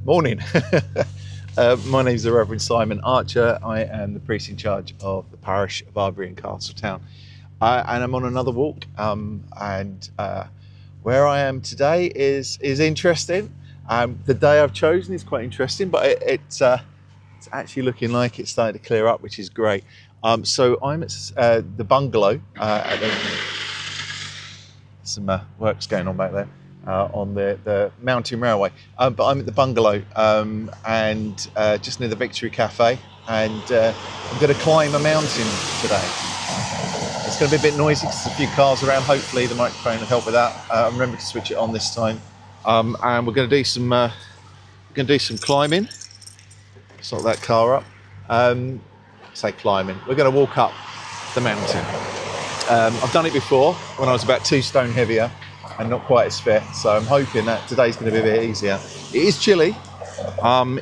Morning. My name is the Reverend Simon Archer. I am the priest in charge of the parish of Arbury and Castletown. And I'm on another walk. Where I am today is interesting. The day I've chosen is quite interesting, but it's actually looking like it's starting to clear up, which is great. So I'm at the bungalow. Some work's going on back there. On the mountain railway, but I'm at the bungalow and just near the Victory Cafe, and I'm going to climb a mountain today. It's going to be a bit noisy because there's a few cars around. Hopefully the microphone will help with that. I remember to switch it on this time, and we're going to do some climbing. Sort that car up. Say climbing. We're going to walk up the mountain. I've done it before when I was about 2 stone heavier and not quite as fit, so I'm hoping that today's going to be a bit easier. It is chilly.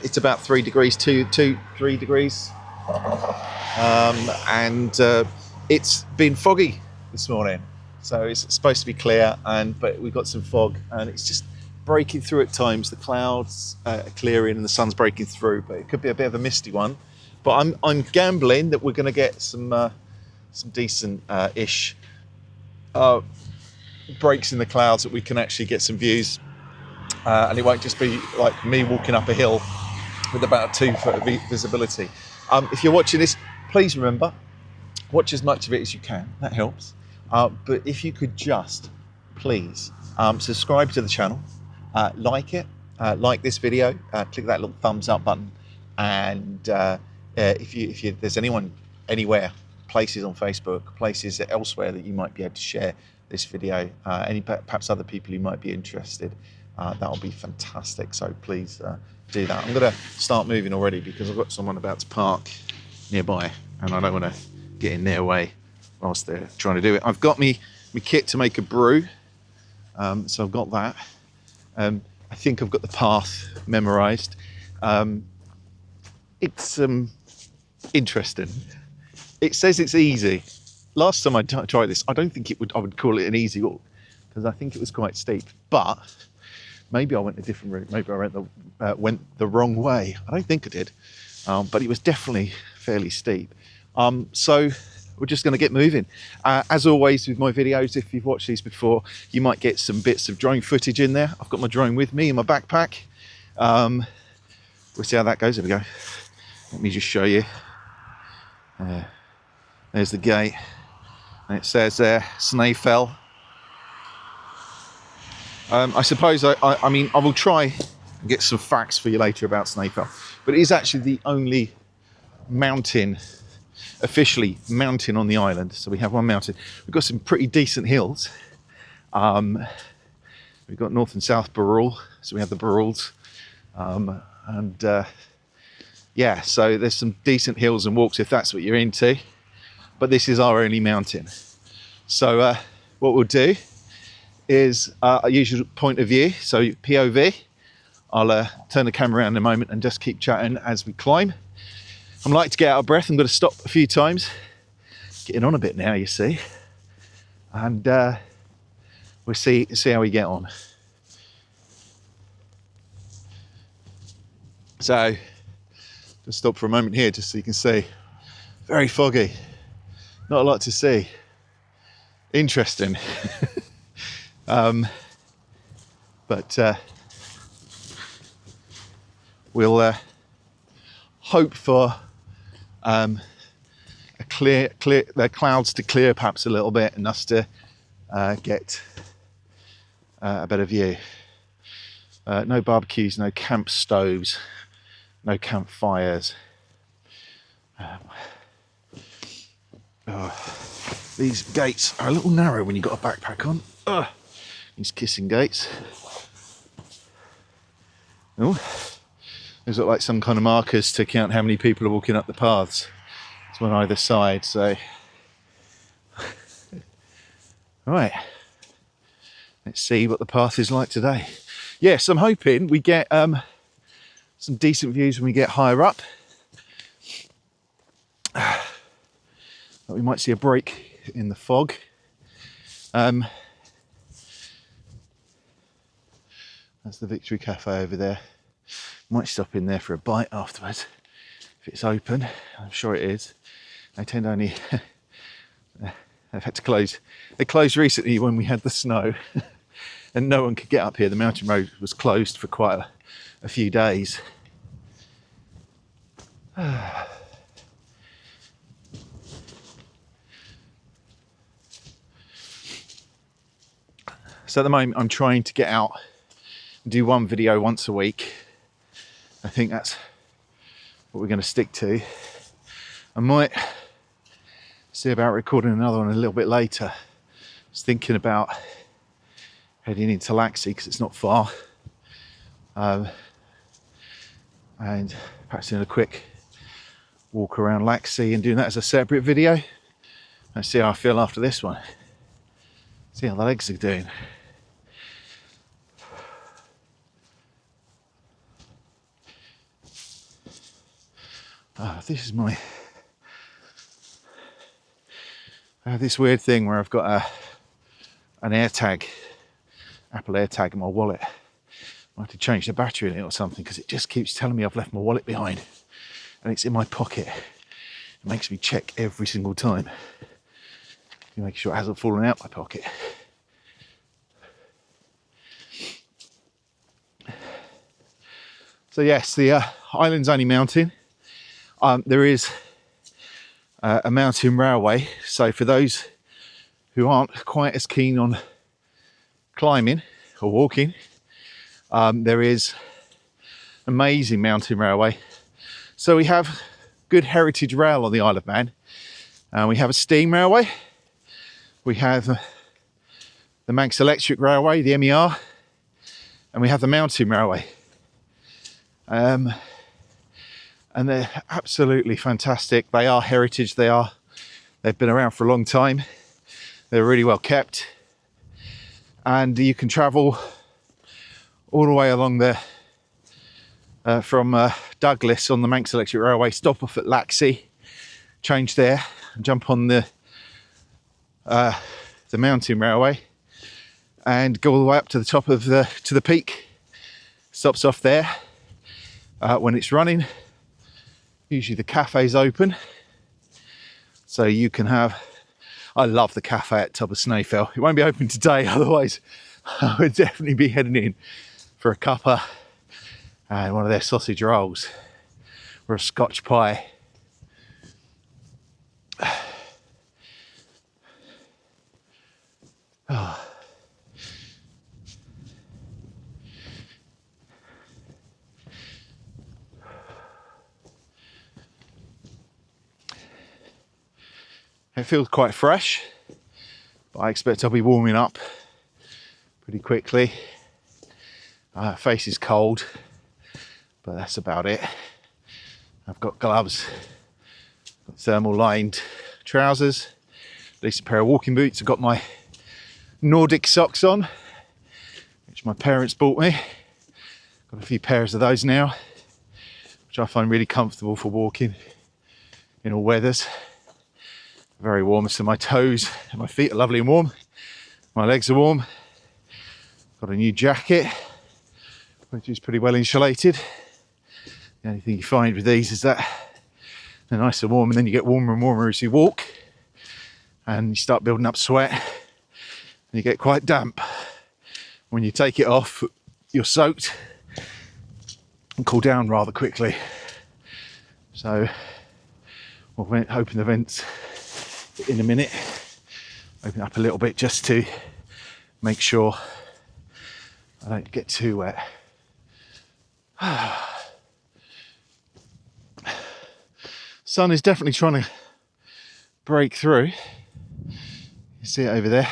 It's about 3 degrees, 3 degrees, and it's been foggy this morning, so it's supposed to be clear, but we've got some fog, and it's just breaking through at times. The clouds are clearing and the sun's breaking through, but it could be a bit of a misty one. But I'm gambling that we're going to get some decent ish breaks in the clouds, that we can actually get some views, and it won't just be like me walking up a hill with about a 2 foot of visibility. If you're watching this, please remember, watch as much of it as you can. That helps. But if you could just please subscribe to the channel, like this video, click that little thumbs up button, and if there's anyone anywhere, places on Facebook, places elsewhere that you might be able to share this video, perhaps other people who might be interested, that'll be fantastic. So please do that. I'm going to start moving already because I've got someone about to park nearby, and I don't want to get in their way whilst they're trying to do it. I've got me kit to make a brew, so I've got that. I think I've got the path memorised. It's interesting. It says it's easy. Last time I tried this, I don't think I would call it an easy walk, because I think it was quite steep. But maybe I went a different route. Maybe I went the wrong way. I don't think I did, but it was definitely fairly steep. So we're just going to get moving. As always with my videos, if you've watched these before, you might get some bits of drone footage in there. I've got my drone with me in my backpack. We'll see how that goes. There we go. Let me just show you. There's the gate. And it says there, Snaefell. I suppose, I mean, I will try and get some facts for you later about Snaefell. But it is actually the only mountain, officially mountain on the island. So we have one mountain. We've got some pretty decent hills. We've got North and South Barrule. So we have the Barrules. Yeah, so there's some decent hills and walks if that's what you're into. But this is our only mountain. So what we'll do is our usual point of view, so POV. I'll turn the camera around in a moment and just keep chatting as we climb. I'm like to get out of breath. I'm going to stop a few times. Getting on a bit now, you see. And we'll see how we get on. So just stop for a moment here just so you can see. Very foggy. Not a lot to see. Interesting. But we'll hope for the clouds to clear perhaps a little bit, and us to get a better view. No barbecues, no camp stoves, no campfires. These gates are a little narrow when you've got a backpack on. These kissing gates. Oh, these look like some kind of markers to count how many people are walking up the paths. It's one either side, so. Right, let's see what the path is like today. Yes, I'm hoping we get some decent views when we get higher up. We might see a break in the fog. That's the Victory Cafe over there. Might stop in there for a bite afterwards if it's open. I'm sure it is. They tend to only they've had to close. They closed recently when we had the snow and no one could get up here. The mountain road was closed for quite a few days. So at the moment I'm trying to get out and do one video once a week. I think that's what we're going to stick to. I might see about recording another one a little bit later. I was thinking about heading into Laxey because it's not far, and perhaps doing a quick walk around Laxey and doing that as a separate video. Let's see how I feel after this one. See how the legs are doing. This is my... I have this weird thing where I've got an AirTag, Apple AirTag in my wallet. I have to change the battery in it or something because it just keeps telling me I've left my wallet behind and it's in my pocket. It makes me check every single time to make sure it hasn't fallen out my pocket. So yes, the island's only mountain. There is a mountain railway, so for those who aren't quite as keen on climbing or walking, there is an amazing mountain railway. So we have good heritage rail on the Isle of Man. We have a steam railway. We have the Manx Electric Railway, the MER, and we have the mountain railway. And they're absolutely fantastic. They are heritage. They've been around for a long time. They're really well kept. And you can travel all the way along there from Douglas on the Manx Electric Railway, stop off at Laxey, change there, and jump on the mountain railway and go all the way up to the top of the peak. Stops off there when it's running. Usually the cafe's open, so you can have... I love the cafe at top of Snaefell. It won't be open today, otherwise I would definitely be heading in for a cuppa and one of their sausage rolls or a Scotch pie. Oh. It feels quite fresh, but I expect I'll be warming up pretty quickly. Face is cold, but that's about it. I've got gloves, got thermal lined trousers, at least a pair of walking boots. I've got my Nordic socks on, which my parents bought me. Got a few pairs of those now, which I find really comfortable for walking in all weathers. Very warm, so my toes and my feet are lovely and warm. My legs are warm. Got a new jacket, which is pretty well insulated. The only thing you find with these is that they're nice and warm, and then you get warmer and warmer as you walk, and you start building up sweat, and you get quite damp. When you take it off, you're soaked and cool down rather quickly. So we'll open the vents in a minute, open up a little bit just to make sure I don't get too wet. Sun is definitely trying to break through. You see it over there.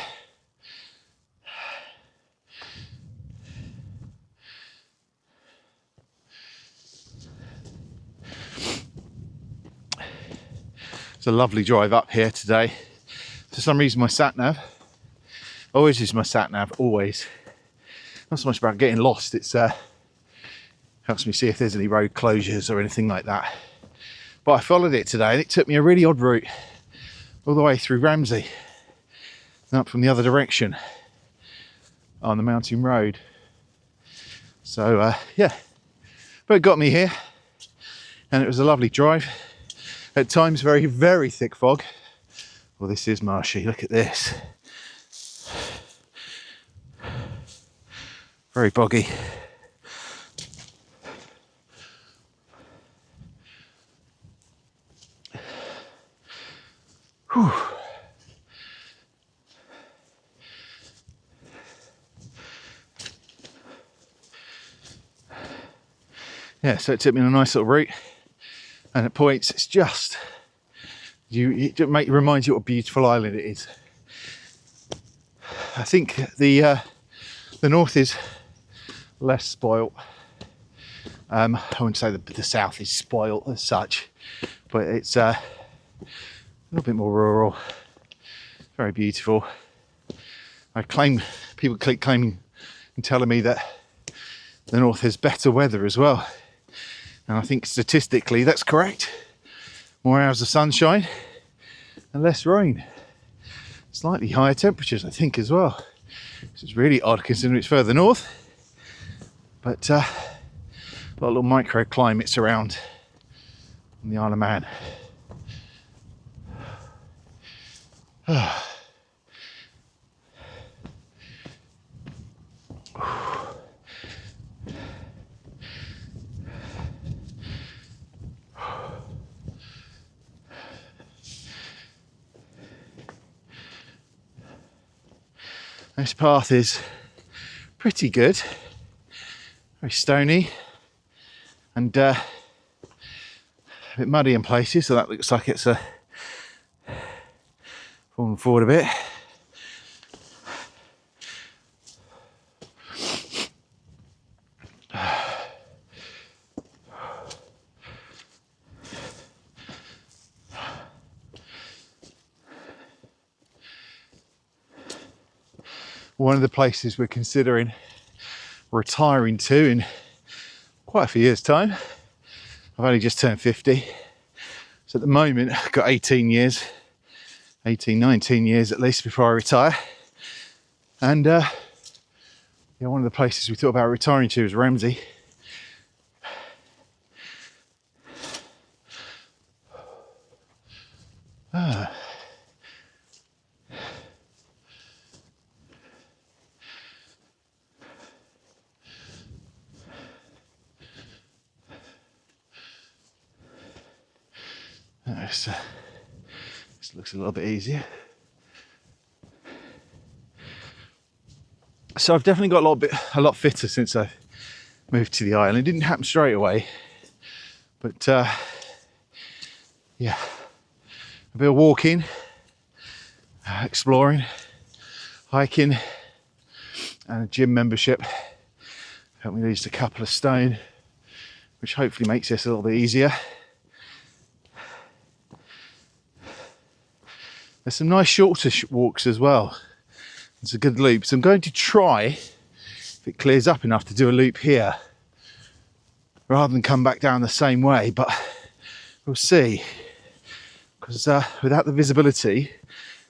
It's a lovely drive up here today. For some reason my sat-nav, always use my sat-nav, always. Not so much about getting lost, it's helps me see if there's any road closures or anything like that. But I followed it today and it took me a really odd route all the way through Ramsey and up from the other direction on the mountain road. So yeah, but it got me here, and it was a lovely drive. At times very, very thick fog. Well, this is marshy, look at this. Very boggy. Whew. Yeah, so it took me on a nice little route, and at points it's just it reminds you what a beautiful island it is. I think the north is less spoilt. I wouldn't say the south is spoilt as such, but it's a little bit more rural. Very beautiful. People keep claiming and telling me that the north has better weather as well, and I think statistically that's correct. More hours of sunshine and less rain. Slightly higher temperatures, I think, as well. It's really odd considering it's further north, but a lot of little microclimates around on the Isle of Man. This path is pretty good, very stony and a bit muddy in places, so that looks like it's falling forward a bit. One of the places we're considering retiring to in quite a few years' time. I've only just turned 50, so at the moment I've got 19 years at least before I retire. And yeah, one of the places we thought about retiring to is Ramsey. This looks a little bit easier. So I've definitely got a lot fitter since I moved to the island. It didn't happen straight away, but yeah, a bit of walking, exploring, hiking, and a gym membership helped me lose a couple of stone, which hopefully makes this a little bit easier. There's some nice shorter walks as well. It's a good loop. So I'm going to try, if it clears up enough, to do a loop here rather than come back down the same way, but we'll see. Because without the visibility,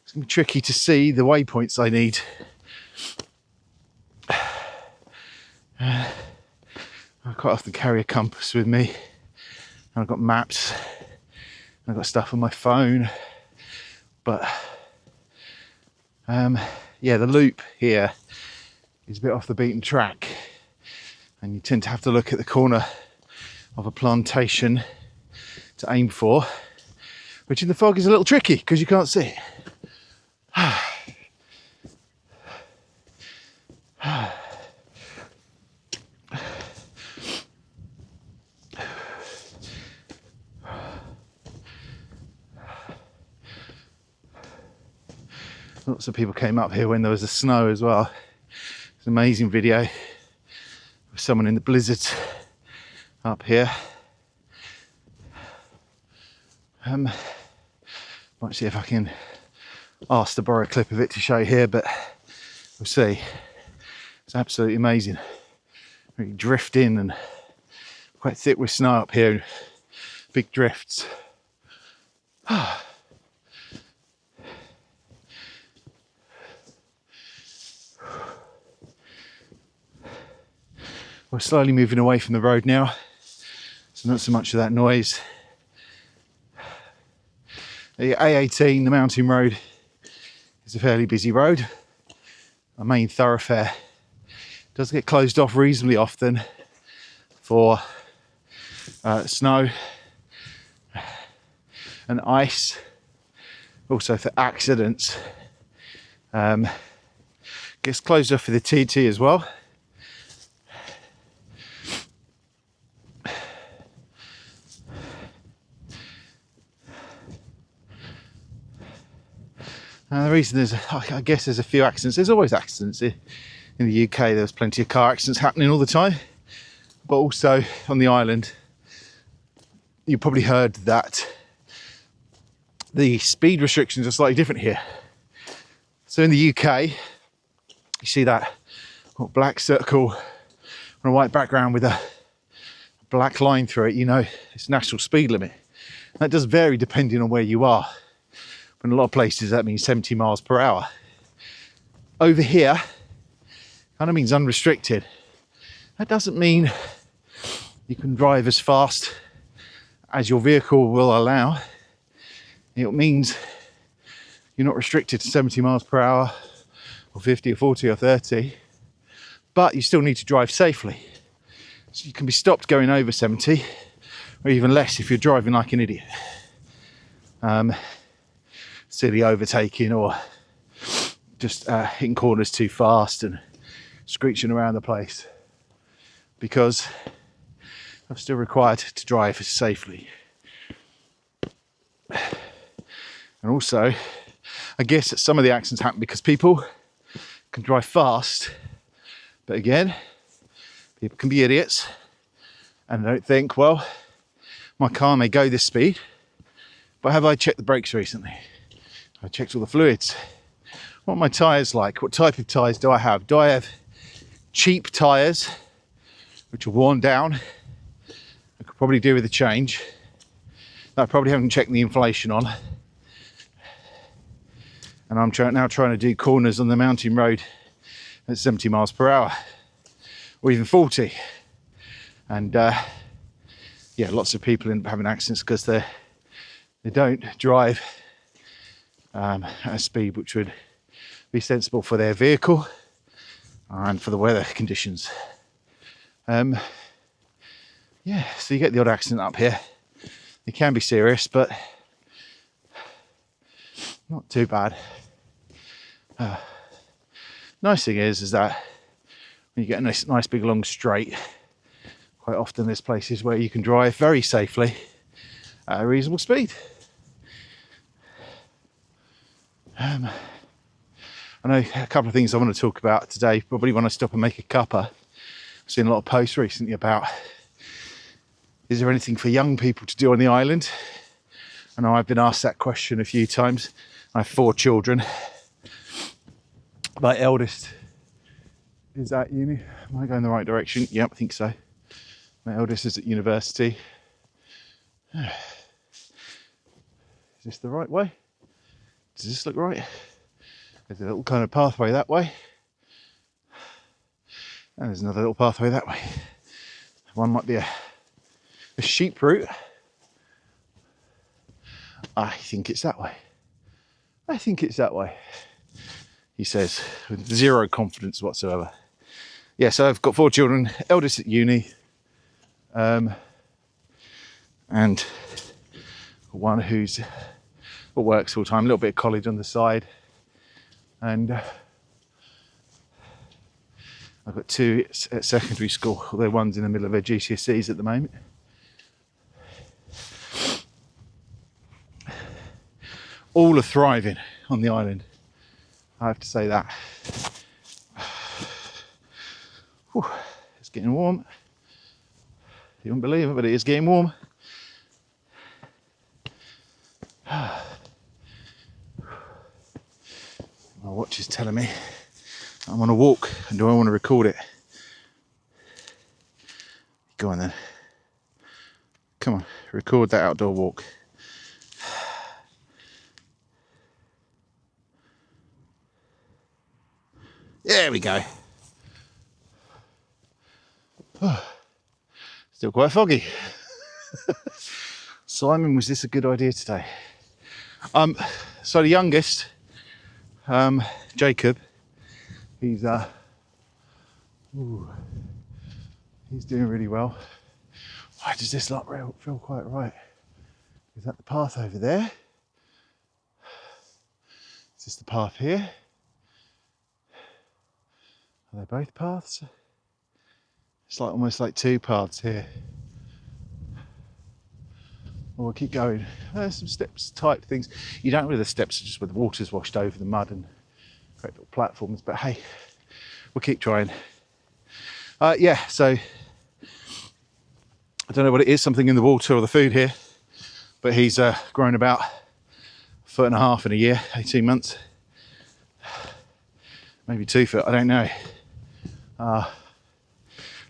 it's going to be tricky to see the waypoints I need. I quite often carry a compass with me. And I've got maps. I've got stuff on my phone. But yeah, the loop here is a bit off the beaten track, and you tend to have to look at the corner of a plantation to aim for, which in the fog is a little tricky because you can't see it. Lots of people came up here when there was the snow as well. It's an amazing video of someone in the blizzards up here. Might see if I can ask to borrow a clip of it to show here, but we'll see. It's absolutely amazing. Really drifting and quite thick with snow up here, big drifts. We're slowly moving away from the road now, so not so much of that noise. The A18, the mountain road, is a fairly busy road. Our main thoroughfare does get closed off reasonably often for snow and ice, also for accidents. Gets closed off for the TT as well. And the reason is, I guess there's a few accidents. There's always accidents. In the UK, there's plenty of car accidents happening all the time. But also on the island, you probably heard that the speed restrictions are slightly different here. So in the UK, you see that black circle on a white background with a black line through it, you know, it's national speed limit. That does vary depending on where you are. But in a lot of places that means 70 miles per hour. Over here, kind of means unrestricted. That doesn't mean you can drive as fast as your vehicle will allow. It means you're not restricted to 70 miles per hour or 50 or 40 or 30, but you still need to drive safely. So you can be stopped going over 70 or even less if you're driving like an idiot. Silly overtaking or just hitting corners too fast and screeching around the place, because I'm still required to drive safely. And also, I guess that some of the accidents happen because people can drive fast, but again, people can be idiots and don't think, well, my car may go this speed, but have I checked the brakes recently? I checked all the fluids. What are my tyres like? What type of tyres do I have? Do I have cheap tyres, which are worn down? I could probably do with a change. I probably haven't checked the inflation on. And I'm now trying to do corners on the mountain road at 70 miles per hour, or even 40. And yeah, lots of people end up having accidents because they don't drive at a speed which would be sensible for their vehicle and for the weather conditions. Yeah, so you get the odd accident up here. It can be serious, but not too bad. Nice thing is that when you get a nice big long straight, quite often there's places where you can drive very safely at a reasonable speed. I know a couple of things I want to talk about today. Probably when I stop and make a cuppa. I've seen a lot of posts recently about, is there anything for young people to do on the island? I know I've been asked that question a few times. I have 4 children. My eldest is at uni. Am I going the right direction? Yep, I think so. My eldest is at university. Is this the right way? Does this look right? There's a little kind of pathway that way. And there's another little pathway that way. One might be a sheep route. I think it's that way. I think it's that way, he says, with zero confidence whatsoever. Yeah, so I've got 4 children, eldest at uni, and one who's works full time, a little bit of college on the side, and I've got 2 at secondary school, although one's in the middle of her GCSEs at the moment. All are thriving on the island, I have to say that. Whew, it's getting warm. You wouldn't believe it, but it is getting warm. My watch is telling me I'm on a walk, and do I want to record it? Go on then. Come on, record that outdoor walk. There we go. Still quite foggy. Simon, was this a good idea today? So the youngest, Jacob, he's doing really well. Why does this not feel quite right? Is that the path over there? Is this the path here? Are they both paths? It's like almost like two paths here. Well, we'll keep going. There's some steps type things. You don't know the steps are just where the water's washed over the mud and great little platforms, but hey, we'll keep trying. Yeah, so I don't know what it is, something in the water or the food here, but he's grown about 1.5 foot in a year, 18 months. Maybe 2 foot, I don't know.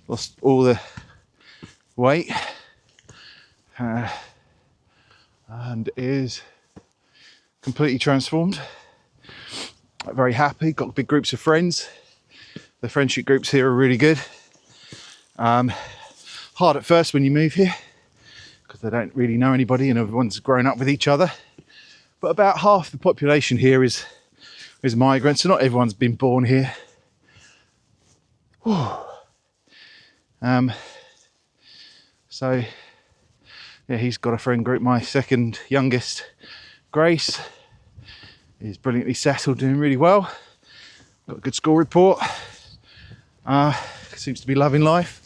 Lost all the weight and is completely transformed. Very happy, got big groups of friends. The friendship groups here are really good. Hard at first when you move here because they don't really know anybody and everyone's grown up with each other. But about half the population here is migrants, so not everyone's been born here. So yeah, he's got a friend group. My second youngest, Grace, is brilliantly settled, doing really well. Got a good school report. Seems to be loving life.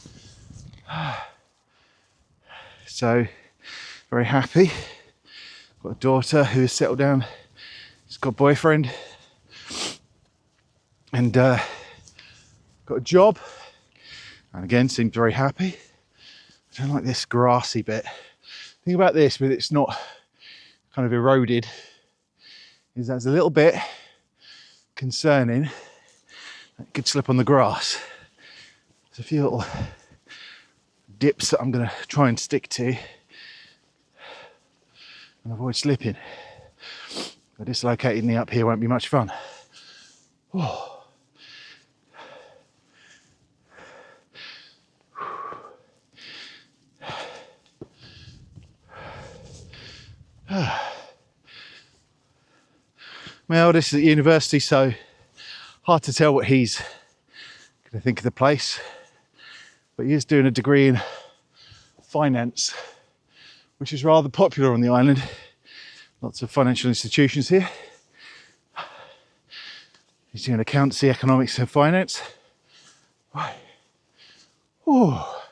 So very happy. Got a daughter who has settled down. She's got a boyfriend and got a job. And again, seems very happy. I don't like this grassy bit. The thing about this, but it's not kind of eroded, is that's a little bit concerning. It could slip on the grass. There's a few little dips that I'm going to try and stick to and avoid slipping. But dislocating the up here won't be much fun. Oh. My eldest is at university, so hard to tell what he's going to think of the place. But he is doing a degree in finance, which is rather popular on the island. Lots of financial institutions here. He's doing accountancy, economics and finance. Right. Oh.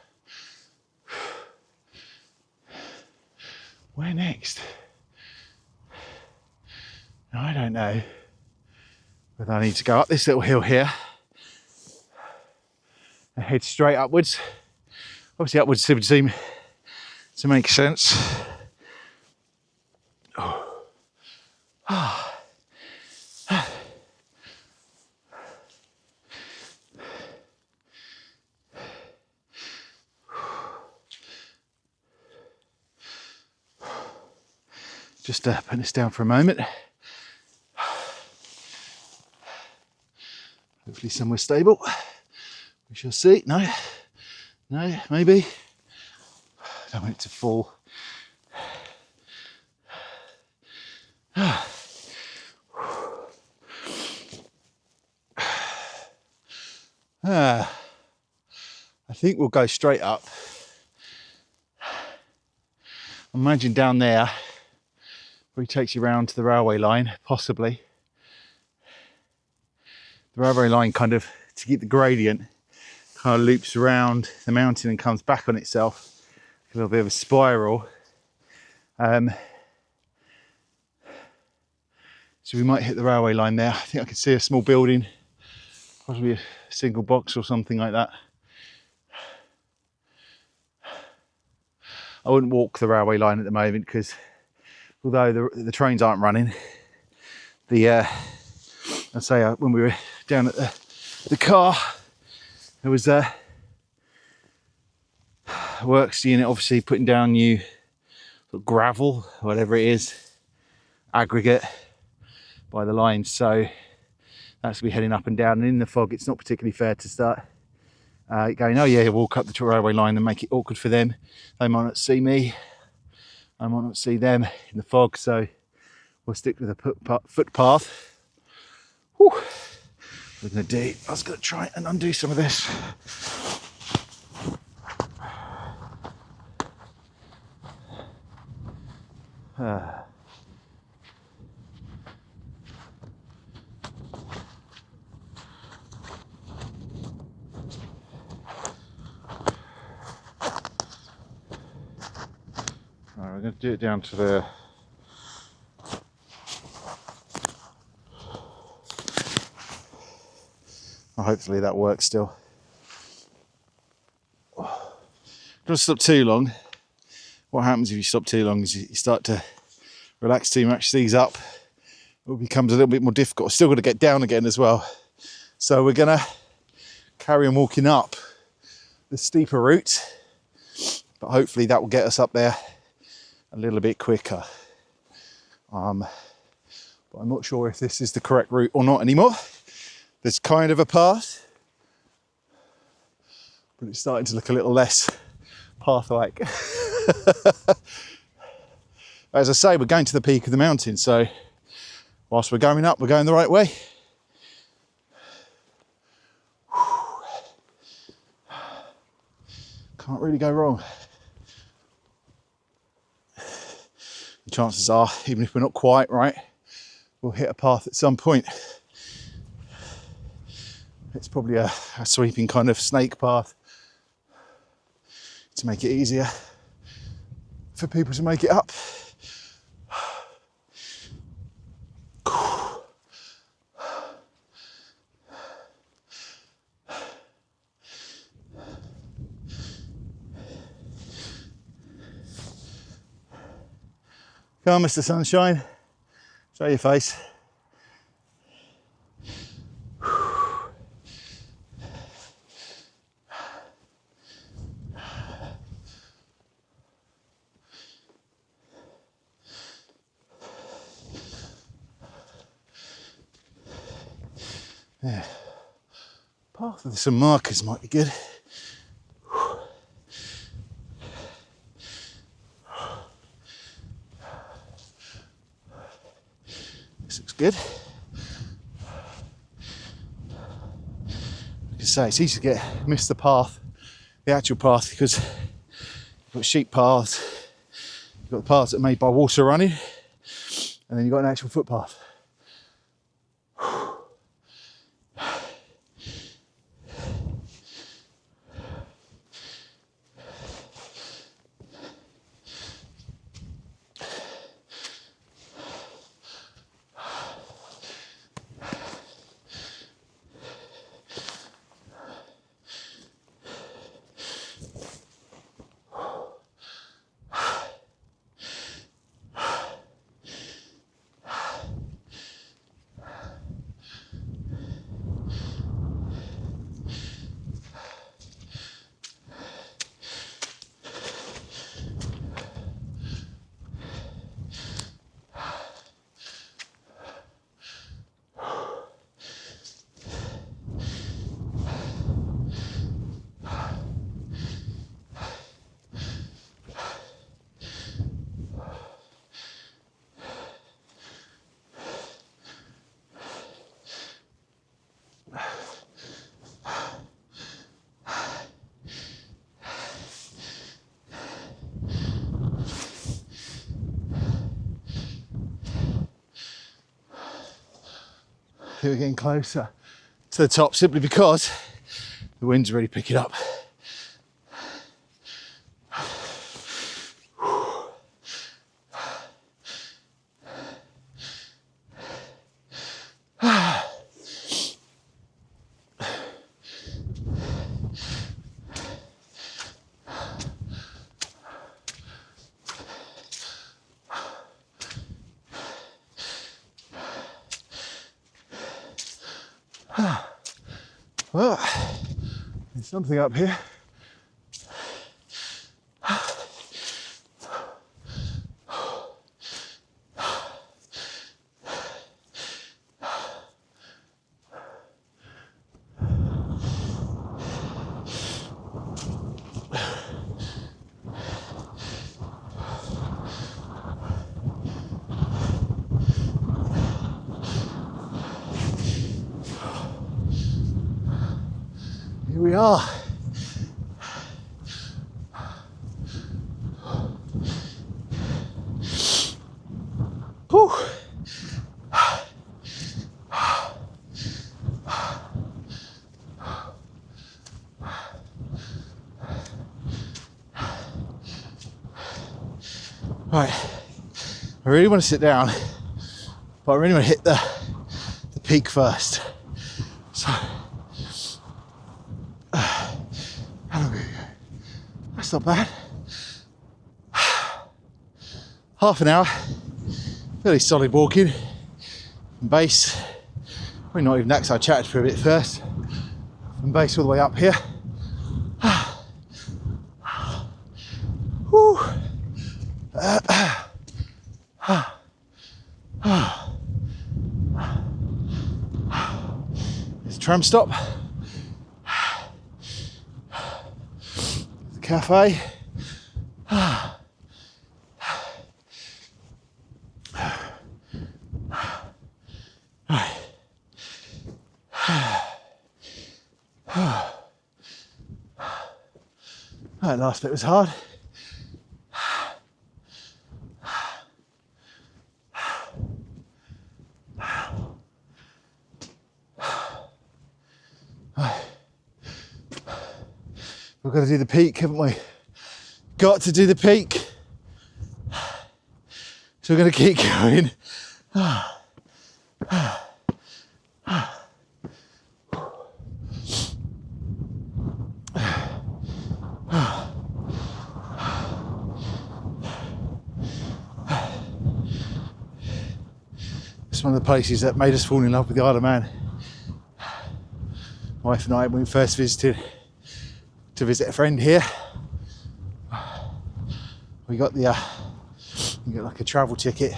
Where next? I don't know whether I need to go up this little hill here and head straight upwards. Obviously upwards would seem to make sense. Oh. Just putting this down for a moment. Hopefully somewhere stable. We shall see. No, maybe. I don't want it to fall. I think we'll go straight up. Imagine down there where he takes you around to the railway line, possibly. The railway line kind of, to keep the gradient, kind of loops around the mountain and comes back on itself. A little bit of a spiral. So we might hit the railway line there. I think I can see a small building, possibly a single box or something like that. I wouldn't walk the railway line at the moment because although the trains aren't running, I'd say when we were down at the car, there was a works unit obviously putting down new sort of gravel, whatever it is, aggregate by the lines. So that's going to be heading up and down, and in the fog it's not particularly fair to start going, oh yeah, walk up the railway line and make it awkward for them. They might not see me, I might not see them in the fog, so we'll stick with the footpath. Whew. We're going to do, I was going to try and undo some of this. We're going to do it down to the hopefully that works still. Don't stop too long. What happens if you stop too long is you start to relax too much, seize up. It becomes a little bit more difficult. Still got to get down again as well. So we're going to carry on walking up the steeper route, but hopefully that will get us up there a little bit quicker. But I'm not sure if this is the correct route or not anymore. There's kind of a path, but it's starting to look a little less path-like. As I say, we're going to the peak of the mountain, so whilst we're going up, we're going the right way. Can't really go wrong. The chances are, even if we're not quite right, we'll hit a path at some point. It's probably a sweeping kind of snake path to make it easier for people to make it up. Come on, Mr. Sunshine, show your face. Yeah, path with some markers might be good. This looks good. Like I say, it's easy to miss the path, the actual path, because you've got sheep paths, you've got the paths that are made by water running, and then you've got an actual footpath. We're getting closer to the top simply because the wind's really picking up. Well, there's something up here. we are. Whew. Right, I really want to sit down, but I really want to hit the peak first. So, how long we go? That's not bad. Half an hour, fairly solid walking. From base, probably not even that because I chatted for a bit first. From base all the way up here. Whew. There's a tram stop. There's a cafe. That last bit was hard. We've got to do the peak, haven't we? Got to do the peak. So we're going to keep going. It's one of the places that made us fall in love with the Isle of Man. My wife and I, when we first visited to visit a friend here, we got the you get like a travel ticket,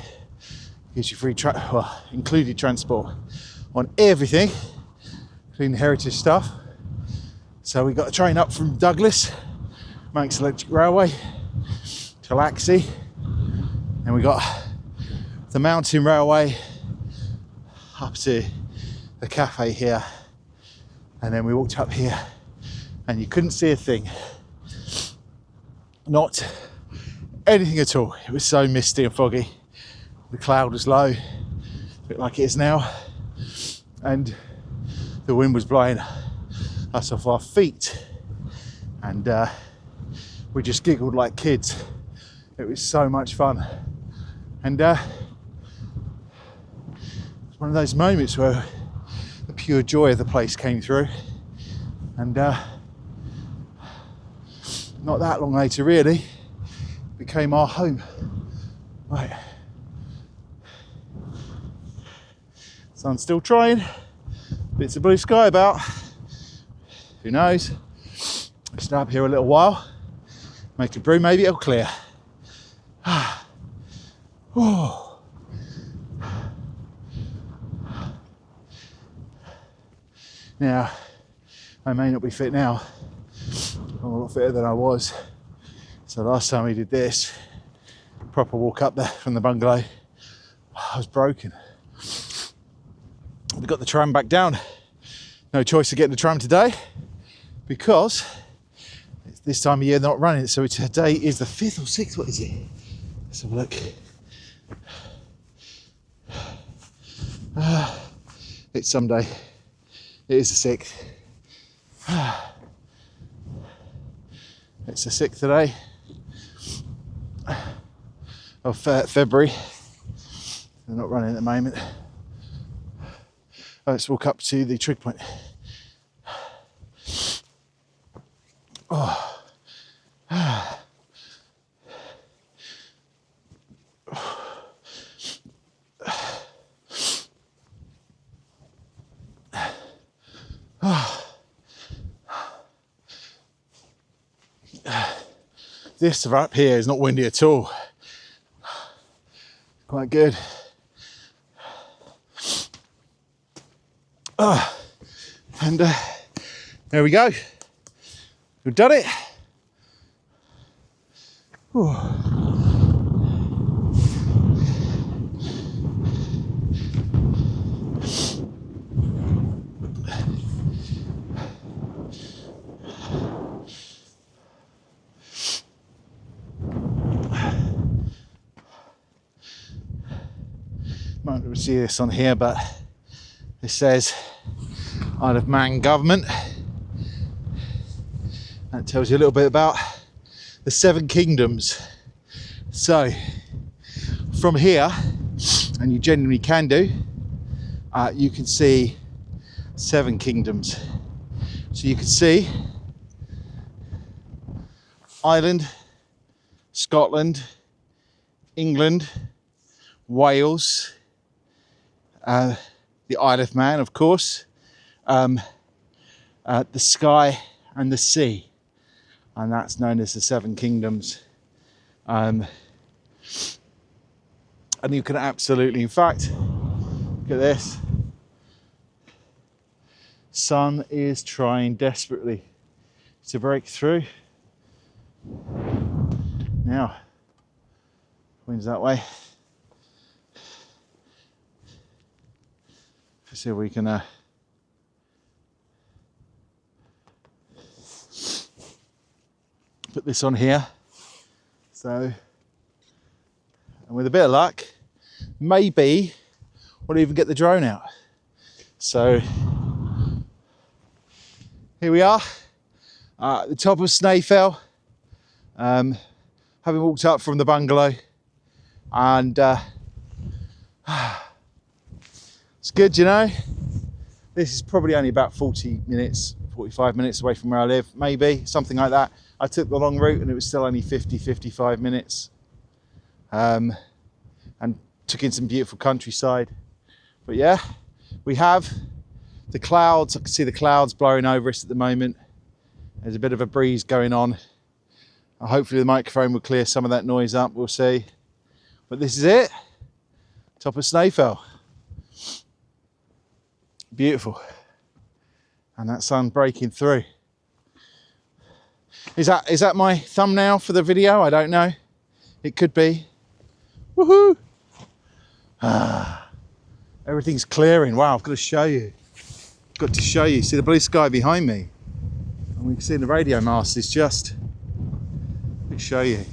gives you free included transport on everything, including the heritage stuff. So we got a train up from Douglas, Manx Electric Railway, to Laxey, and we got the mountain railway up to the cafe here, and then we walked up here and you couldn't see a thing, not anything at all. It was so misty and foggy. The cloud was low, a bit like it is now, and the wind was blowing us off our feet, and we just giggled like kids. It was so much fun, and it's one of those moments where the pure joy of the place came through, and not that long later really became our home. Right, sun's still trying, bits of blue sky about, who knows. I'll stay up here a little while, make a brew, maybe it'll clear. Oh. Now, I may not be fit now. I'm a lot fitter than I was. So last time we did this, proper walk up there from the bungalow, I was broken. We got the tram back down. No choice of getting the tram today because it's this time of year they're not running it. So today is the 5th or 6th, what is it? Let's have a look. It's Sunday. It is the 6th. It's the 6th today of February. They're not running at the moment. Let's walk up to the trig point. Oh. This up here is not windy at all. Quite good. And there we go. We've done it. Ooh. don't see this on here, but it says Isle of Man government. That tells you a little bit about the 7 kingdoms. So from here, and you genuinely can do, you can see 7 kingdoms. So you can see Ireland, Scotland, England, Wales, the Isle of Man, of course, the sky and the sea, and that's known as the 7 kingdoms. And you can absolutely, in fact, look at this. Sun is trying desperately to break through. Now, wind's that way. Let's see if we can put this on here. So, and with a bit of luck, maybe we'll even get the drone out. So, here we are at the top of Snaefell, having walked up from the bungalow, and it's good, you know. This is probably only about 40 minutes, 45 minutes away from where I live, maybe, something like that. I took the long route and it was still only 50, 55 minutes. And took in some beautiful countryside. But yeah, we have the clouds. I can see the clouds blowing over us at the moment. There's a bit of a breeze going on. Hopefully the microphone will clear some of that noise up, we'll see. But this is it, top of Snaefell. Beautiful. And that sun breaking through. Is that my thumbnail for the video? I don't know. It could be. Woohoo! Everything's clearing. Wow, I've got to show you. Got to show you. See the blue sky behind me? And we can see the radio mast is just, let me show you.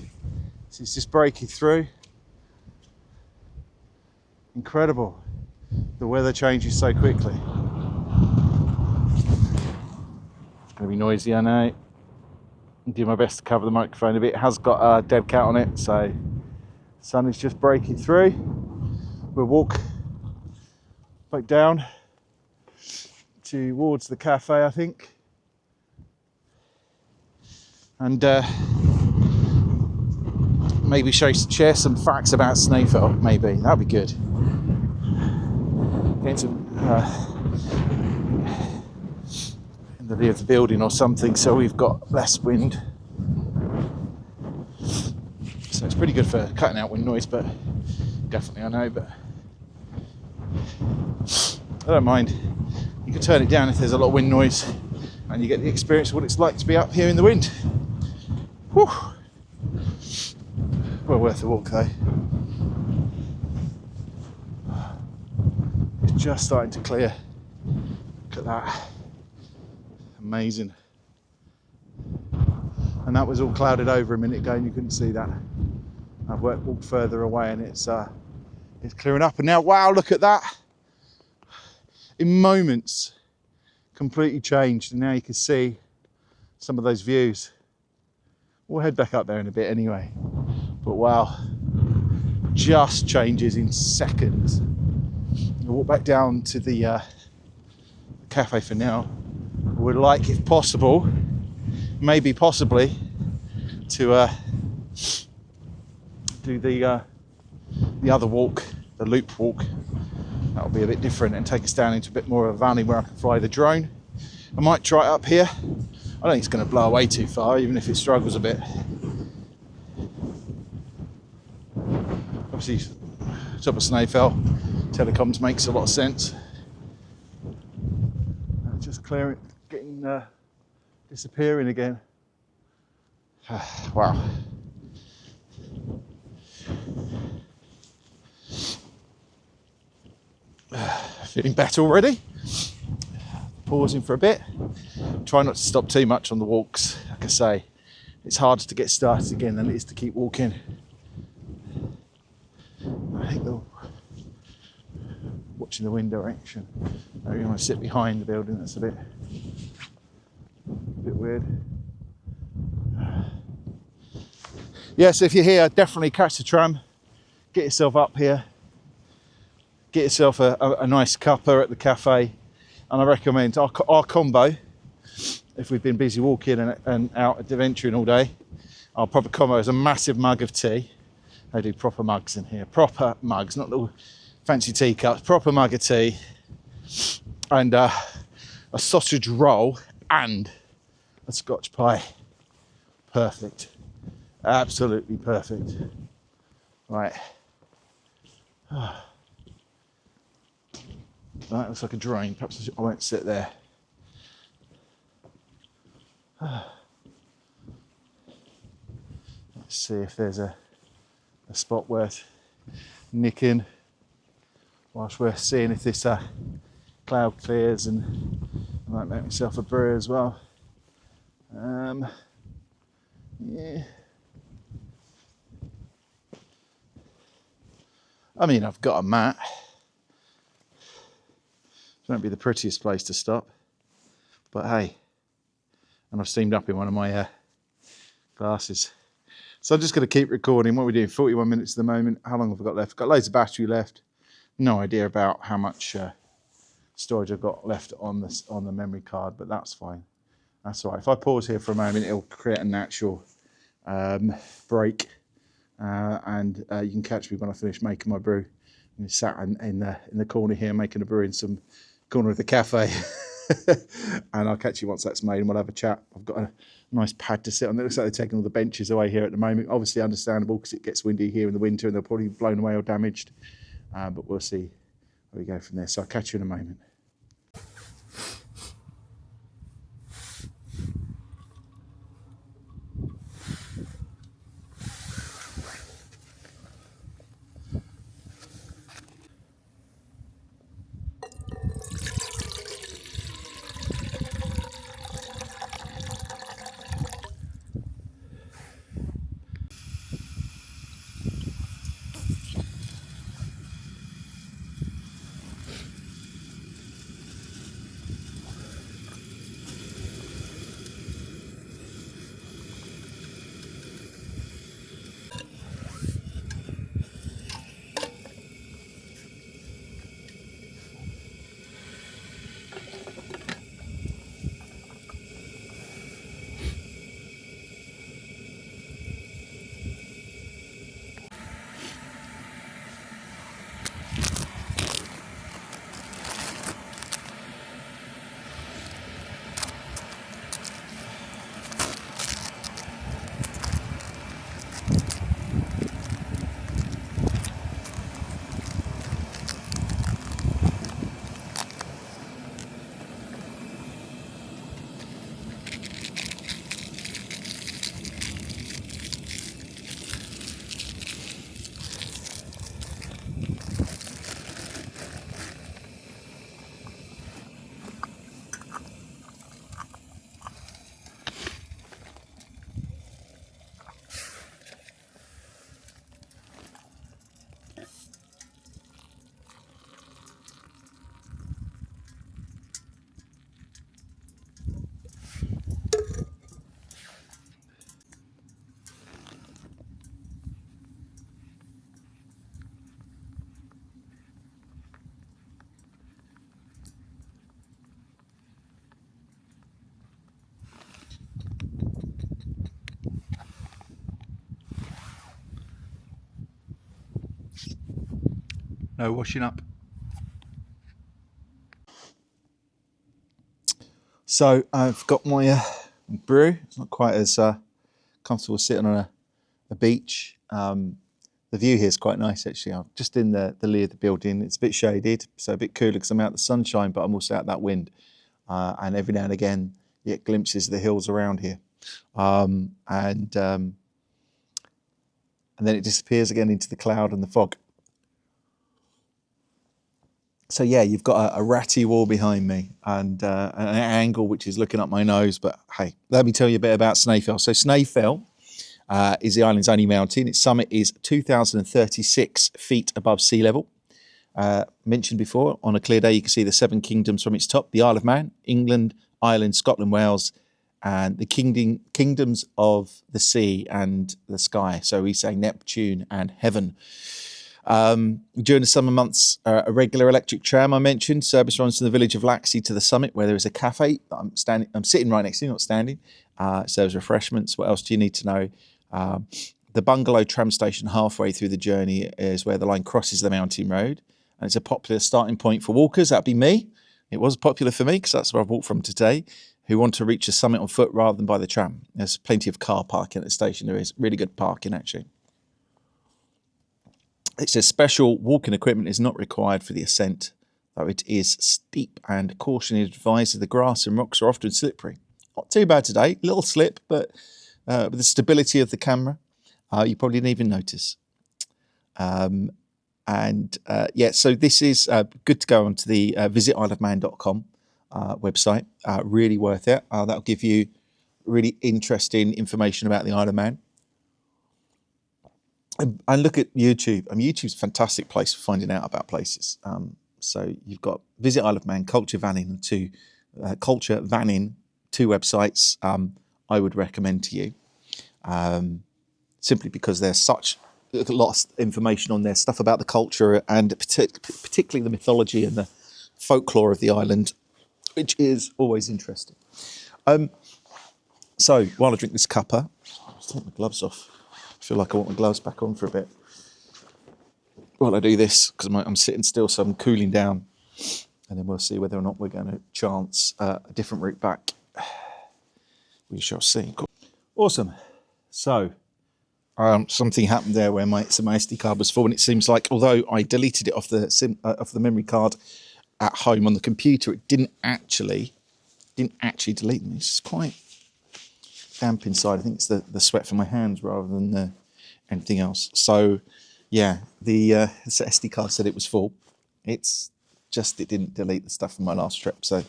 So it's just breaking through. Incredible. The weather changes so quickly. It's going to be noisy, I know. I'll do my best to cover the microphone a bit. It has got a dead cat on it, so the sun is just breaking through. We'll walk back down towards the cafe, I think. And maybe share some facts about Snaefell, maybe. That'd be good. Getting some in the rear of the building or something, so we've got less wind. So it's pretty good for cutting out wind noise, but definitely I know, but I don't mind. You can turn it down if there's a lot of wind noise and you get the experience of what it's like to be up here in the wind. Whew. Well worth the walk though. It's just starting to clear. Look at that. Amazing. And that was all clouded over a minute ago and you couldn't see that. I've walked further away and it's clearing up, and now, wow, look at that. In moments, completely changed, and now you can see some of those views. We'll head back up there in a bit anyway. But wow, just changes in seconds. We'll walk back down to the cafe for now. Would like, if possible, maybe possibly, to do the other walk, the loop walk. That'll be a bit different and take us down into a bit more of a valley where I can fly the drone. I might try it up here. I don't think it's going to blow away too far, even if it struggles a bit. Obviously, top of Snaefell, telecoms makes a lot of sense. Just clearing, getting disappearing again. Wow. Feeling better already. Pausing for a bit. Try not to stop too much on the walks. Like I say, it's harder to get started again than it is to keep walking. I think watching the wind direction. Maybe you want to sit behind the building. That's a bit weird. Yeah, so if you're here, definitely catch the tram. Get yourself up here. Get yourself a nice cuppa at the cafe. And I recommend our combo, if we've been busy walking and out adventuring all day, our proper combo is a massive mug of tea. They do proper mugs in here. Proper mugs, not little fancy teacups. Proper mug of tea. And a sausage roll and a Scotch pie. Perfect. Absolutely perfect. Right. That looks like a drain. Perhaps I won't sit there. Let's see if there's a spot worth nicking whilst we're seeing if this cloud clears, and I might make myself a brew as well. Yeah. I mean, I've got a mat. It won't be the prettiest place to stop, but hey, and I've steamed up in one of my glasses. So I'm just going to keep recording. What we're doing, 41 minutes at the moment. How long have I got left? Got loads of battery left. No idea about how much storage I've got left on the memory card, but that's fine. That's all right. If I pause here for a moment, it'll create a natural break, and you can catch me when I finish making my brew. I'm sat in the corner here making a brew in some corner of the cafe. And I'll catch you once that's made and we'll have a chat. I've got a nice pad to sit on. It looks like they're taking all the benches away here at the moment. Obviously understandable because it gets windy here in the winter and they're probably blown away or damaged. But we'll see where we go from there. So I'll catch you in a moment. No washing up. So I've got my brew. It's not quite as comfortable sitting on a beach. The view here is quite nice actually. I'm just in the lee of the building. It's a bit shaded, so a bit cooler because I'm out in the sunshine, but I'm also out that wind. And every now and again, you get glimpses of the hills around here. And then it disappears again into the cloud and the fog. So yeah, you've got a ratty wall behind me and an angle which is looking up my nose. But hey, let me tell you a bit about Snaefell. So Snaefell is the island's only mountain. Its summit is 2,036 feet above sea level. Mentioned before, on a clear day, you can see the 7 kingdoms from its top: the Isle of Man, England, Ireland, Scotland, Wales, and the kingdoms of the sea and the sky. So we say Neptune and heaven. During the summer months, a regular electric tram I mentioned. Service runs from the village of Laxey to the summit, where there is a cafe. I'm sitting right next to, not standing. Serves refreshments. What else do you need to know? The bungalow tram station halfway through the journey is where the line crosses the mountain road. And it's a popular starting point for walkers. That'd be me. It was popular for me because that's where I've walked from today, who want to reach the summit on foot rather than by the tram. There's plenty of car parking at the station. There is really good parking, actually. It says special walking equipment is not required for the ascent, though it is steep, and caution is advised as the grass and rocks are often slippery. Not too bad today, little slip, but with the stability of the camera, you probably didn't even notice. So this is good to go onto the visitisleofman.com website. Really worth it. That'll give you really interesting information about the Isle of Man. And look at YouTube. YouTube's a fantastic place for finding out about places. So you've got Visit Isle of Man, Culture Vannin, two websites I would recommend to you. Simply because there's such a lot of information on there, stuff about the culture and particularly the mythology and the folklore of the island, which is always interesting. So while I drink this cuppa, I'll take my gloves off. I feel like I want my gloves back on for a bit while I do this, because I'm sitting still, so I'm cooling down, and then we'll see whether or not we're going to chance a different route back. We shall see. Cool. Awesome. So something happened there where my SD card was full, and it seems like although I deleted it off the memory card at home on the computer, it didn't actually delete them. It's just quite damp inside. I think it's the sweat from my hands rather than anything else. So yeah, the SD card said it was full. It's just it didn't delete the stuff from my last trip. So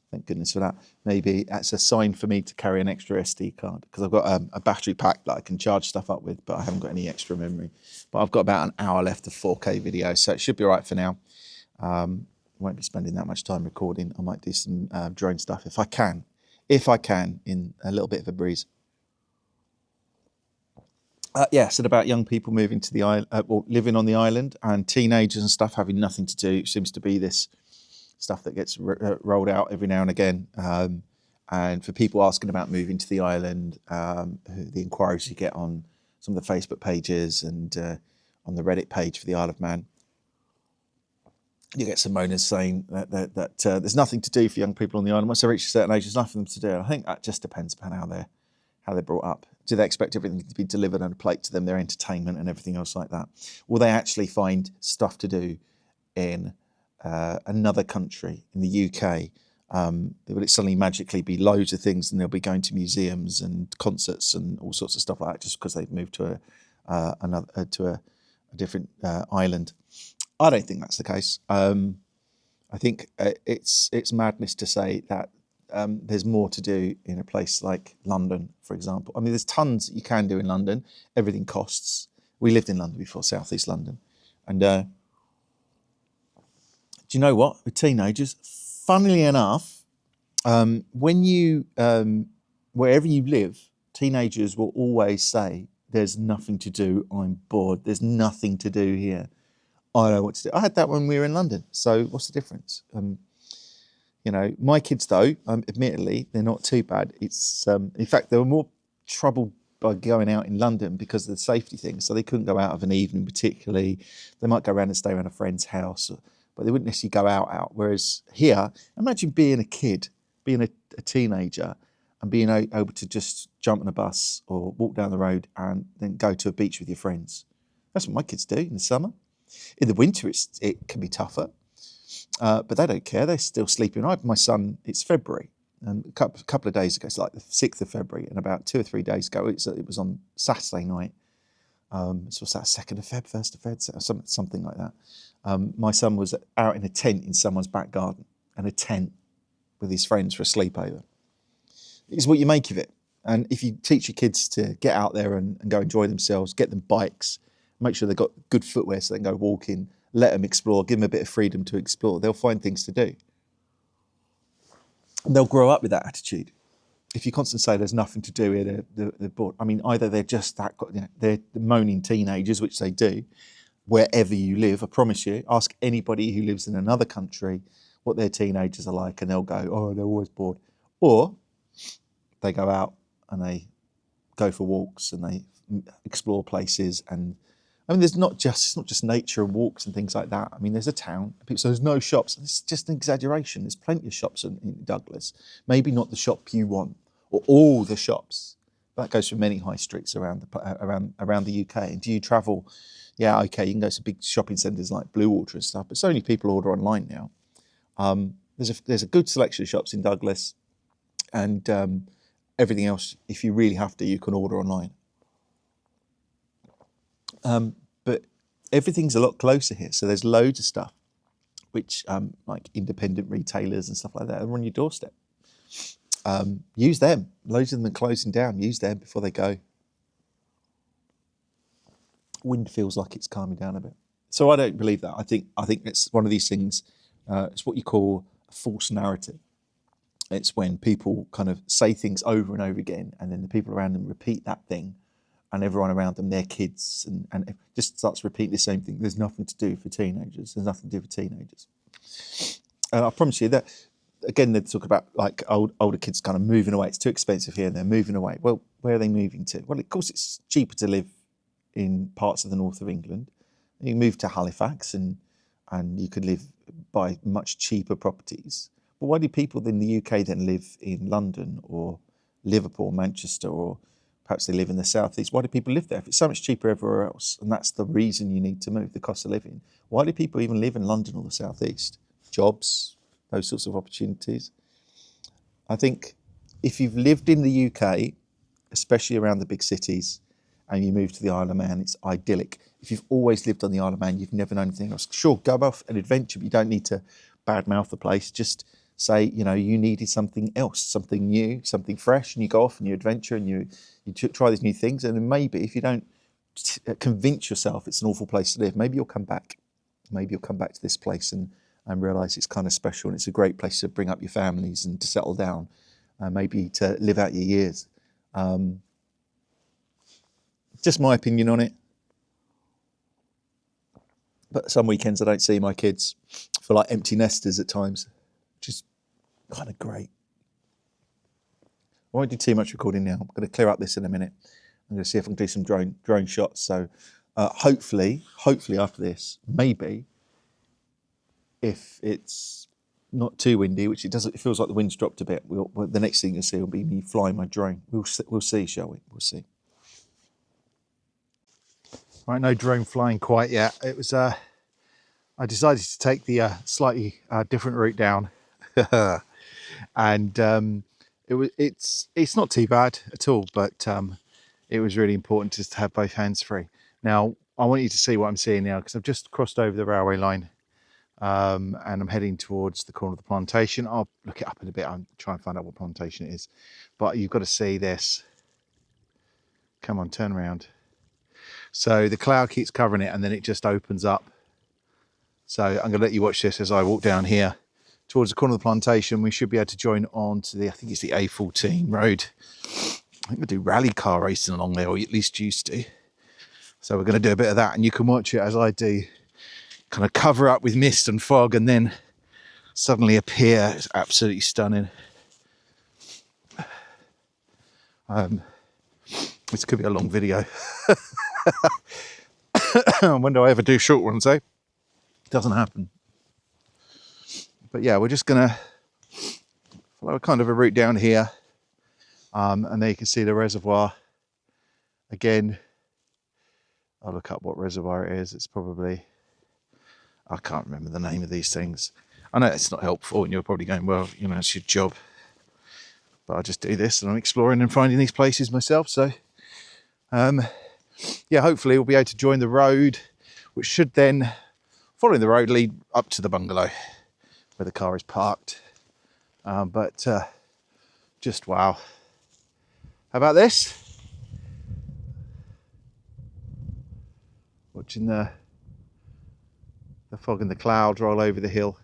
thank goodness for that. Maybe that's a sign for me to carry an extra SD card, because I've got a battery pack that I can charge stuff up with, but I haven't got any extra memory. But I've got about an hour left of 4K video, so it should be all right for now. Won't be spending that much time recording. I might do some drone stuff if I can, in a little bit of a breeze. Said about young people moving to the island, or living on the island, and teenagers and stuff having nothing to do. It seems to be this stuff that gets rolled out every now and again. And for people asking about moving to the island, the inquiries you get on some of the Facebook pages and on the Reddit page for the Isle of Man, you get some moaners saying that there's nothing to do for young people on the island. Once they reach a certain age, there's nothing to do. And I think that just depends upon how they're brought up. Do they expect everything to be delivered on a plate to them, their entertainment and everything else like that? Will they actually find stuff to do in another country, in the UK? Will it suddenly magically be loads of things, and they'll be going to museums and concerts and all sorts of stuff like that just because they've moved to a different island? I don't think that's the case. I think it's madness to say that there's more to do in a place like London, for example. I mean, there's tons that you can do in London. Everything costs. We lived in London before, South East London. And do you know what? With teenagers, funnily enough, when you, wherever you live, teenagers will always say, there's nothing to do, I'm bored, there's nothing to do here. I don't know what to do. I had that when we were in London. So what's the difference? My kids though, admittedly, they're not too bad. It's in fact, they were more troubled by going out in London because of the safety thing. So they couldn't go out of an evening particularly. They might go around and stay around a friend's house, but they wouldn't necessarily go out. Whereas here, imagine being a kid, being a teenager, and being able to just jump on a bus or walk down the road and then go to a beach with your friends. That's what my kids do in the summer. In the winter, it can be tougher, but they don't care. They're still sleeping. My son, it's February, and a couple of days ago, it's like the 6th of February, and about 2 or 3 days ago, it was on Saturday night. So what's that, 2nd of Feb, 1st of Feb, something like that. My son was out in a tent in someone's back garden, and a tent with his friends for a sleepover. It's what you make of it. And if you teach your kids to get out there and go enjoy themselves, get them bikes, make sure they've got good footwear so they can go walking, let them explore, give them a bit of freedom to explore, they'll find things to do. And they'll grow up with that attitude. If you constantly say there's nothing to do here, they're bored. I mean, either they're just that, they're the moaning teenagers, which they do, wherever you live. I promise you, ask anybody who lives in another country what their teenagers are like, and they'll go, oh, they're always bored. Or they go out and they go for walks and they explore places. And I mean, it's not just nature and walks and things like that. I mean, there's a town, so there's no shops. It's just an exaggeration. There's plenty of shops in Douglas. Maybe not the shop you want or all the shops. That goes for many high streets around the UK. And do you travel? Yeah, okay, you can go to big shopping centres like Bluewater and stuff, but so many people order online now. There's a good selection of shops in Douglas, and everything else, if you really have to, you can order online. But everything's a lot closer here, so there's loads of stuff, which like independent retailers and stuff like that are on your doorstep. Use them. Loads of them are closing down. Use them before they go. Wind feels like it's calming down a bit. So I don't believe that. I think it's one of these things. It's what you call a false narrative. It's when people kind of say things over and over again, and then the people around them repeat that thing, and everyone around them, their kids, and it just starts repeating the same thing. There's nothing to do for teenagers. There's nothing to do for teenagers. I promise you that. Again, they talk about like older kids kind of moving away. It's too expensive here, and they're moving away. Well, where are they moving to? Well, of course, it's cheaper to live in parts of the north of England. You can move to Halifax, and you could buy much cheaper properties. But why do people in the UK then live in London or Liverpool, Manchester, or perhaps they live in the southeast? Why do people live there if it's so much cheaper everywhere else? And that's the reason you need to move, the cost of living. Why do people even live in London or the southeast? Jobs, those sorts of opportunities. I think if you've lived in the UK, especially around the big cities, and you move to the Isle of Man, it's idyllic. If you've always lived on the Isle of Man, you've never known anything else. Sure, go off an adventure, but you don't need to badmouth the place. Just say, you needed something else, something new, something fresh, and you go off and you adventure and you try these new things. And then maybe if you don't convince yourself it's an awful place to live, maybe you'll come back. Maybe you'll come back to this place and realise it's kind of special, and it's a great place to bring up your families and to settle down, maybe to live out your years. Just my opinion on it. But some weekends I don't see my kids. I feel like empty nesters at times, which is kind of great. I won't do too much recording now. I'm going to clear up this in a minute. I'm going to see if I can do some drone shots. So hopefully after this, maybe if it's not too windy, which it doesn't, it feels like the wind's dropped a bit. The next thing you'll see will be me flying my drone. We'll see, shall we? We'll see. Right, no drone flying quite yet. It was I decided to take the slightly different route down, and it's not too bad at all. But it was really important just to have both hands free. Now I want you to see what I'm seeing now, because I've just crossed over the railway line, and I'm heading towards the corner of the plantation. I'll look it up in a bit. I'll try and find out what plantation it is. But you've got to see this. Come on, turn around. So the cloud keeps covering it, and then it just opens up. So I'm going to let you watch this as I walk down here towards the corner of the plantation. We should be able to join on to I think it's the A14 road. I think we do rally car racing along there, or at least used to. So we're going to do a bit of that, and you can watch it as I do, kind of cover up with mist and fog, and then suddenly appear. It's absolutely stunning. This could be a long video. When do I ever do short ones, eh? Doesn't happen. But yeah, we're just gonna follow kind of a route down here, and there you can see the reservoir. Again, I'll look up what reservoir it is. It's probably, I can't remember the name of these things. I know it's not helpful, and you're probably going, well, it's your job. But I just do this, and I'm exploring and finding these places myself. So yeah, hopefully we'll be able to join the road, which should then, following the road, lead up to the bungalow where the car is parked. But just wow. How about this? Watching the the fog and the clouds roll over the hill.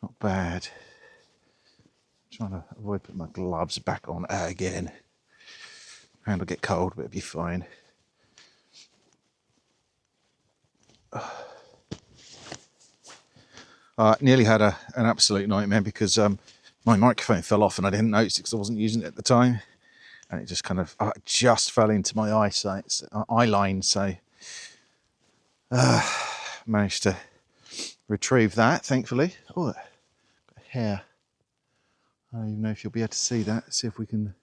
Not bad. Trying to avoid putting my gloves back on again. Hand will get cold, but it'll be fine. I nearly had an absolute nightmare because my microphone fell off and I didn't notice it because I wasn't using it at the time, and it just kind of just fell into my eye line. So managed to retrieve that, thankfully. Oh, got hair. I don't even know if you'll be able to see that. Let's see if we can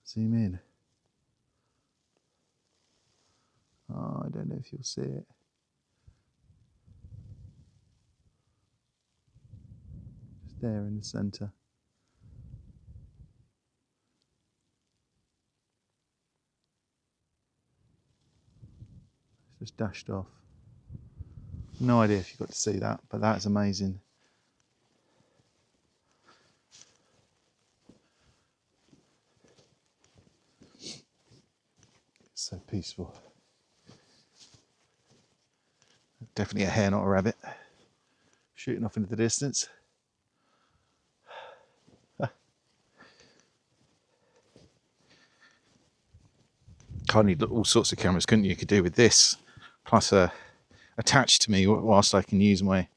zoom in. Oh, I don't know if you'll see it. Just there in the centre. It's just dashed off. No idea if you got to see that, but that's amazing. It's so peaceful. Definitely a hare, not a rabbit. Shooting off into the distance. Kind of need all sorts of cameras, couldn't you? You could do with this, plus attached to me whilst I can use my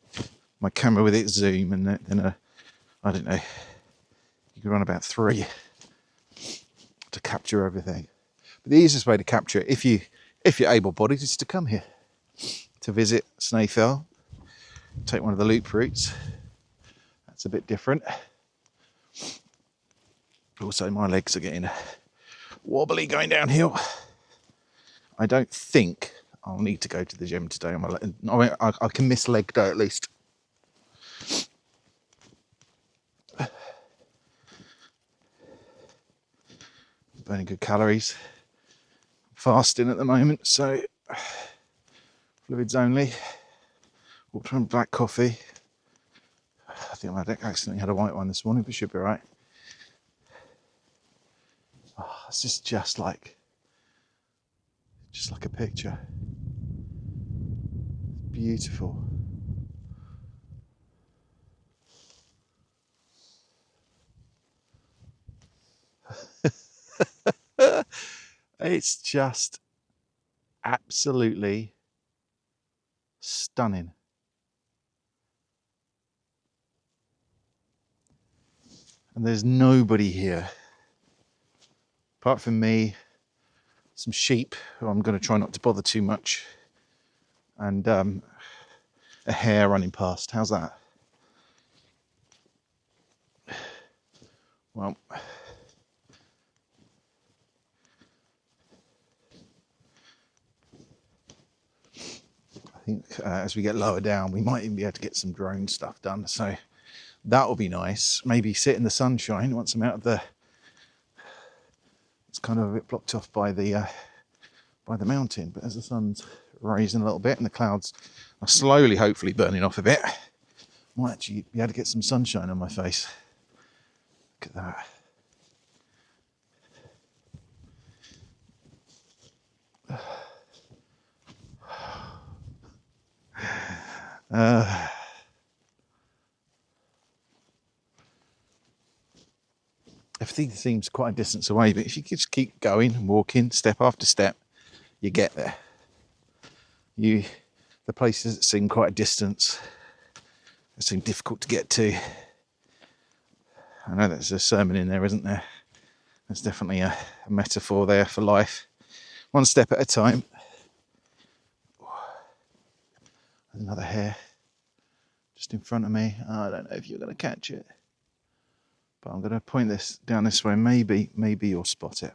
camera with its zoom, and then I don't know, you could run about 3 to capture everything. But the easiest way to capture it, if you're able-bodied, is to come here to visit Snaefell. Take one of the loop routes. That's a bit different. Also, my legs are getting wobbly going downhill. I don't think I'll need to go to the gym today. I can miss leg day at least. Burning good calories. Fasting at the moment, so fluids only. Walked around black coffee. I think I accidentally had a white one this morning, but should be right. Oh, it's just like a picture. It's beautiful. It's just absolutely stunning. And there's nobody here apart from me, some sheep who I'm going to try not to bother too much, and a hare running past. How's that? Well, I think as we get lower down, we might even be able to get some drone stuff done. So that will be nice. Maybe sit in the sunshine once I'm out of the. It's kind of a bit blocked off by the mountain, but as the sun's rising a little bit and the clouds are slowly, hopefully, burning off a bit, I might actually be able to get some sunshine on my face. Look at that. Everything seems quite a distance away, but if you just keep going and walking step after step, you get there. The places that seem quite a distance, that seem difficult to get to. I know there's a sermon in there, isn't there? There's definitely a metaphor there for life. One step at a time. There's another hare just in front of me. I don't know if you're going to catch it, but I'm going to point this down this way. Maybe you'll spot it.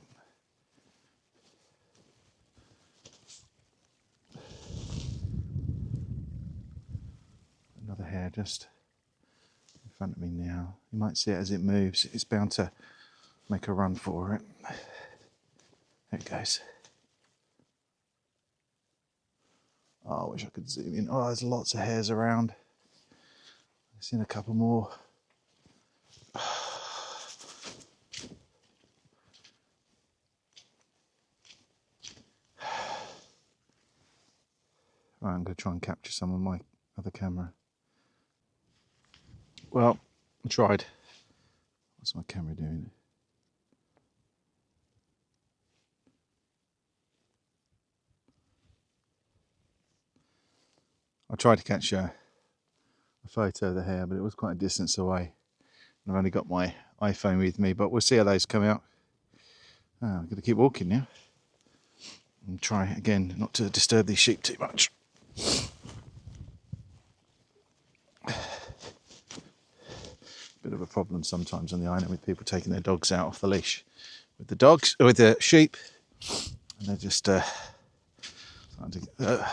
Another hare just in front of me now. You might see it as it moves. It's bound to make a run for it. There it goes. Oh, I wish I could zoom in. Oh, there's lots of hares around. I've seen a couple more. Right, I'm going to try and capture some on my other camera. Well, I tried. What's my camera doing? I tried to catch a photo of the hare, but it was quite a distance away. I've only got my iPhone with me, but we'll see how those come out. I'm going to keep walking now and try again not to disturb these sheep too much. Bit of a problem sometimes on the island with people taking their dogs out off the leash with the dogs or with the sheep, and they're just trying to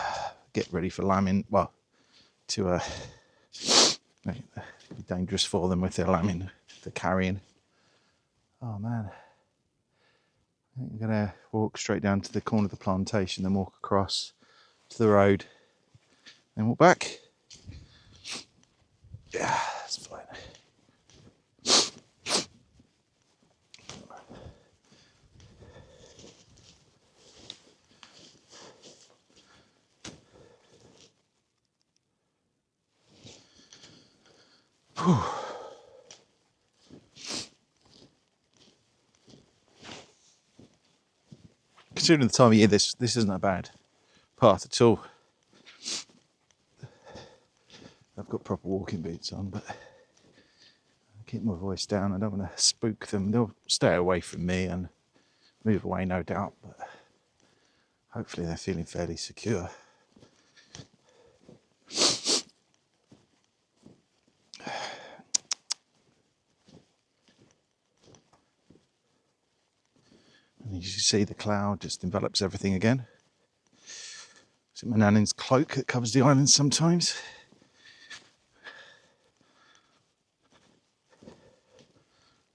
get ready for lambing. Well, to be dangerous for them with their lambing, the carrying. Oh man, I think I'm gonna walk straight down to the corner of the plantation, then walk across to the road, then walk back. Yeah, that's fine. Considering the time of year, this isn't a bad path at all. I've got proper walking boots on, but I keep my voice down. I don't want to spook them. They'll stay away from me and move away, no doubt, but hopefully they're feeling fairly secure. And as you see, the cloud just envelops everything again. It's my nanny's cloak that covers the island sometimes.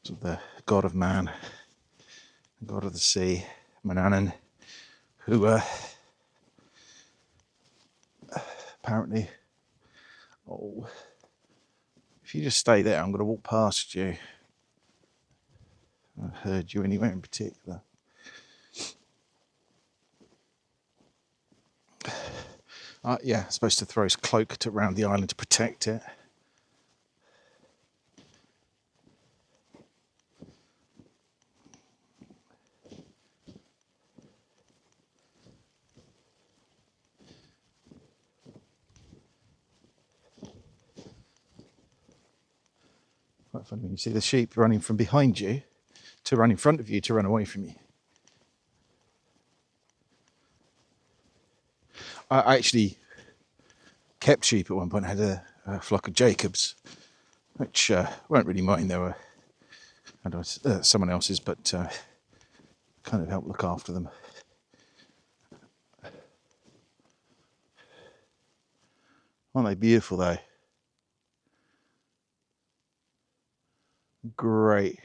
So the god of man, the god of the sea, Manannan, who apparently, if you just stay there, I'm going to walk past you. I heard you anywhere in particular. Yeah, supposed to throw his cloak around the island to protect it. Quite funny when you see the sheep running from behind you to run in front of you to run away from you. I actually kept sheep at one point. I had a flock of Jacobs, which weren't really mine. They were someone else's, but kind of helped look after them. Aren't they beautiful though? Great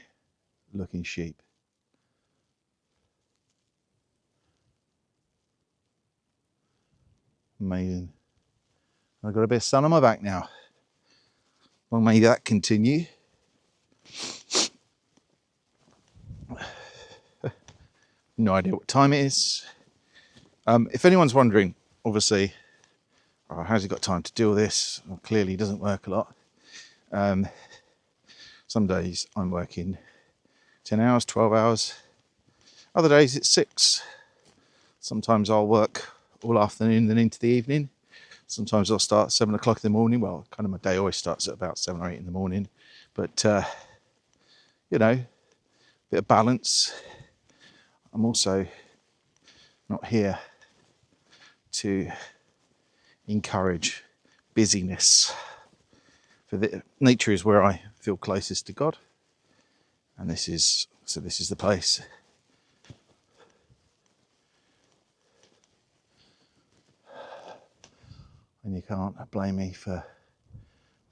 looking sheep. Amazing. I've got a bit of sun on my back now. Well, may that continue. No idea what time it is. If anyone's wondering, obviously, how's he got time to do all this? Well, clearly he doesn't work a lot. Some days I'm working 10 hours, 12 hours. Other days it's 6. Sometimes I'll work all afternoon then into the evening. Sometimes I'll start at 7 o'clock in the morning. Well, kind of my day always starts at about 7 or 8 in the morning. But, you know, a bit of balance. I'm also not here to encourage busyness. For nature is where I feel closest to God. And this is the place. And you can't blame me for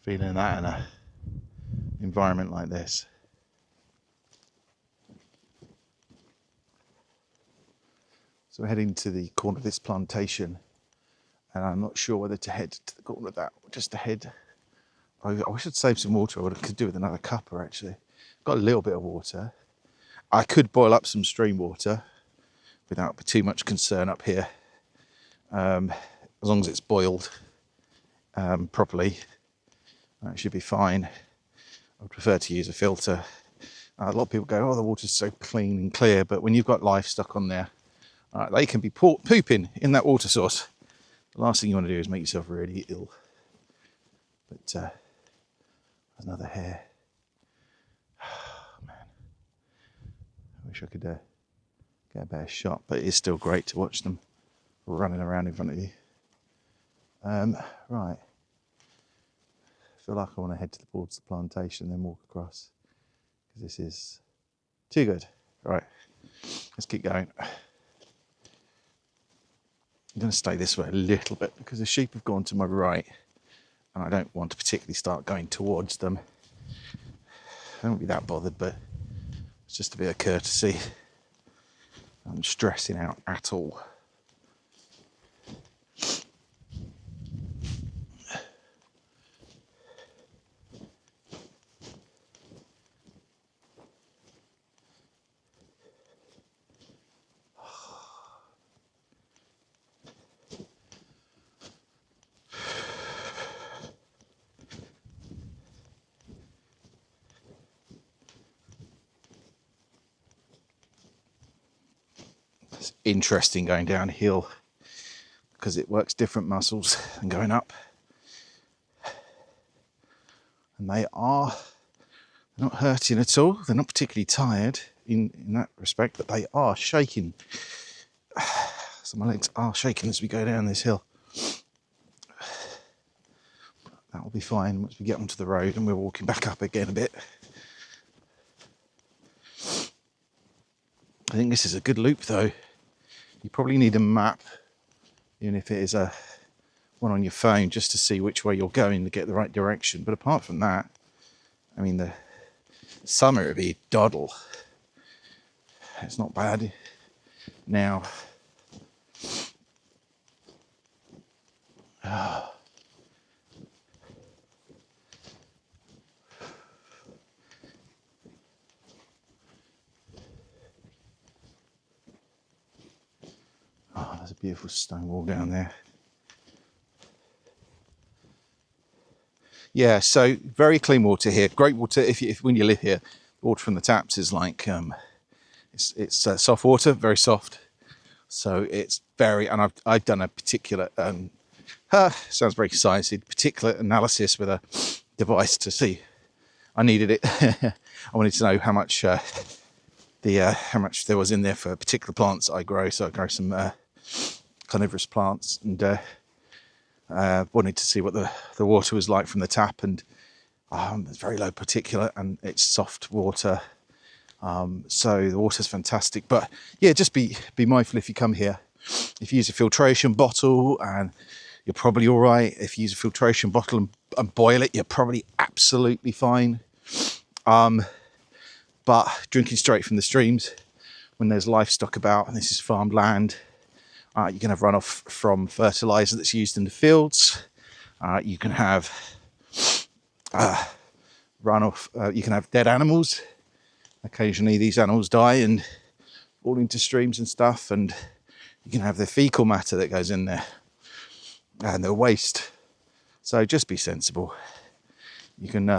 feeling that in an environment like this. So we're heading to the corner of this plantation, and I'm not sure whether to head to the corner of that or just to head. I should save some water. I could do with another cuppa actually. Got a little bit of water. I could boil up some stream water without too much concern up here. As long as it's boiled properly, that should be fine. I would prefer to use a filter. A lot of people go, oh, the water's so clean and clear, but when you've got life stuck on there, they can be pooping in that water source. The last thing you want to do is make yourself really ill. But another hare. Oh, man, I wish I could get a better shot, but it is still great to watch them running around in front of you. Right, I feel like I want to head towards the plantation and then walk across, because this is too good. Right, let's keep going. I'm going to stay this way a little bit because the sheep have gone to my right and I don't want to particularly start going towards them. I won't be that bothered, but it's just a bit of courtesy. I'm stressing out at all. It's interesting going downhill because it works different muscles than going up. And they're not hurting at all. They're not particularly tired in that respect, but they are shaking. So my legs are shaking as we go down this hill. That will be fine once we get onto the road and we're walking back up again a bit. I think this is a good loop though. You probably need a map, even if it is one on your phone, just to see which way you're going to get the right direction. But apart from that, I mean, the summer would be doddle. It's not bad. Now, oh, there's a beautiful stone wall down there. Yeah, so very clean water here. Great water. If when you live here, water from the taps is like it's soft water, very soft. So it's very, and I've done a particular sounds very sciencey, particular analysis with a device to see. I needed it. I wanted to know how much how much there was in there for particular plants I grow. So I grow some carnivorous plants, and wanted to see what the water was like from the tap, and it's very low particulate and it's soft water. So the water's fantastic. But yeah, just be mindful if you come here. If you use a filtration bottle, and you're probably all right. If you use a filtration bottle and boil it, you're probably absolutely fine. But drinking straight from the streams, when there's livestock about, and this is farmed land, you can have runoff from fertiliser that's used in the fields. You can have runoff. You can have dead animals. Occasionally these animals die and fall into streams and stuff, and you can have the fecal matter that goes in there and the waste. So just be sensible. You can,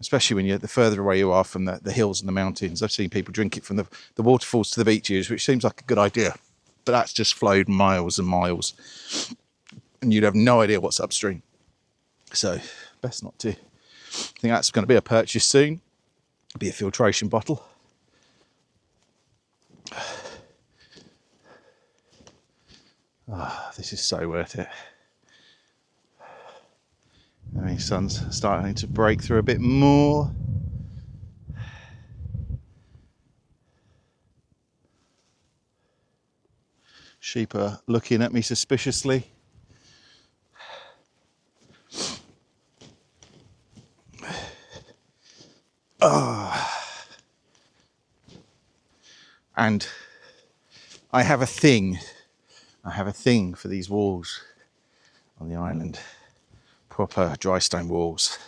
especially when you're the further away you are from the hills and the mountains. I've seen people drink it from the waterfalls to the beaches, which seems like a good idea, but that's just flowed miles and miles, and you'd have no idea what's upstream. So best not to. I think that's going to be a purchase soon. Be a filtration bottle. This is so worth it. I mean, sun's starting to break through a bit more. Sheep are looking at me suspiciously. And I have a thing for these walls. on the island. Proper dry stone walls.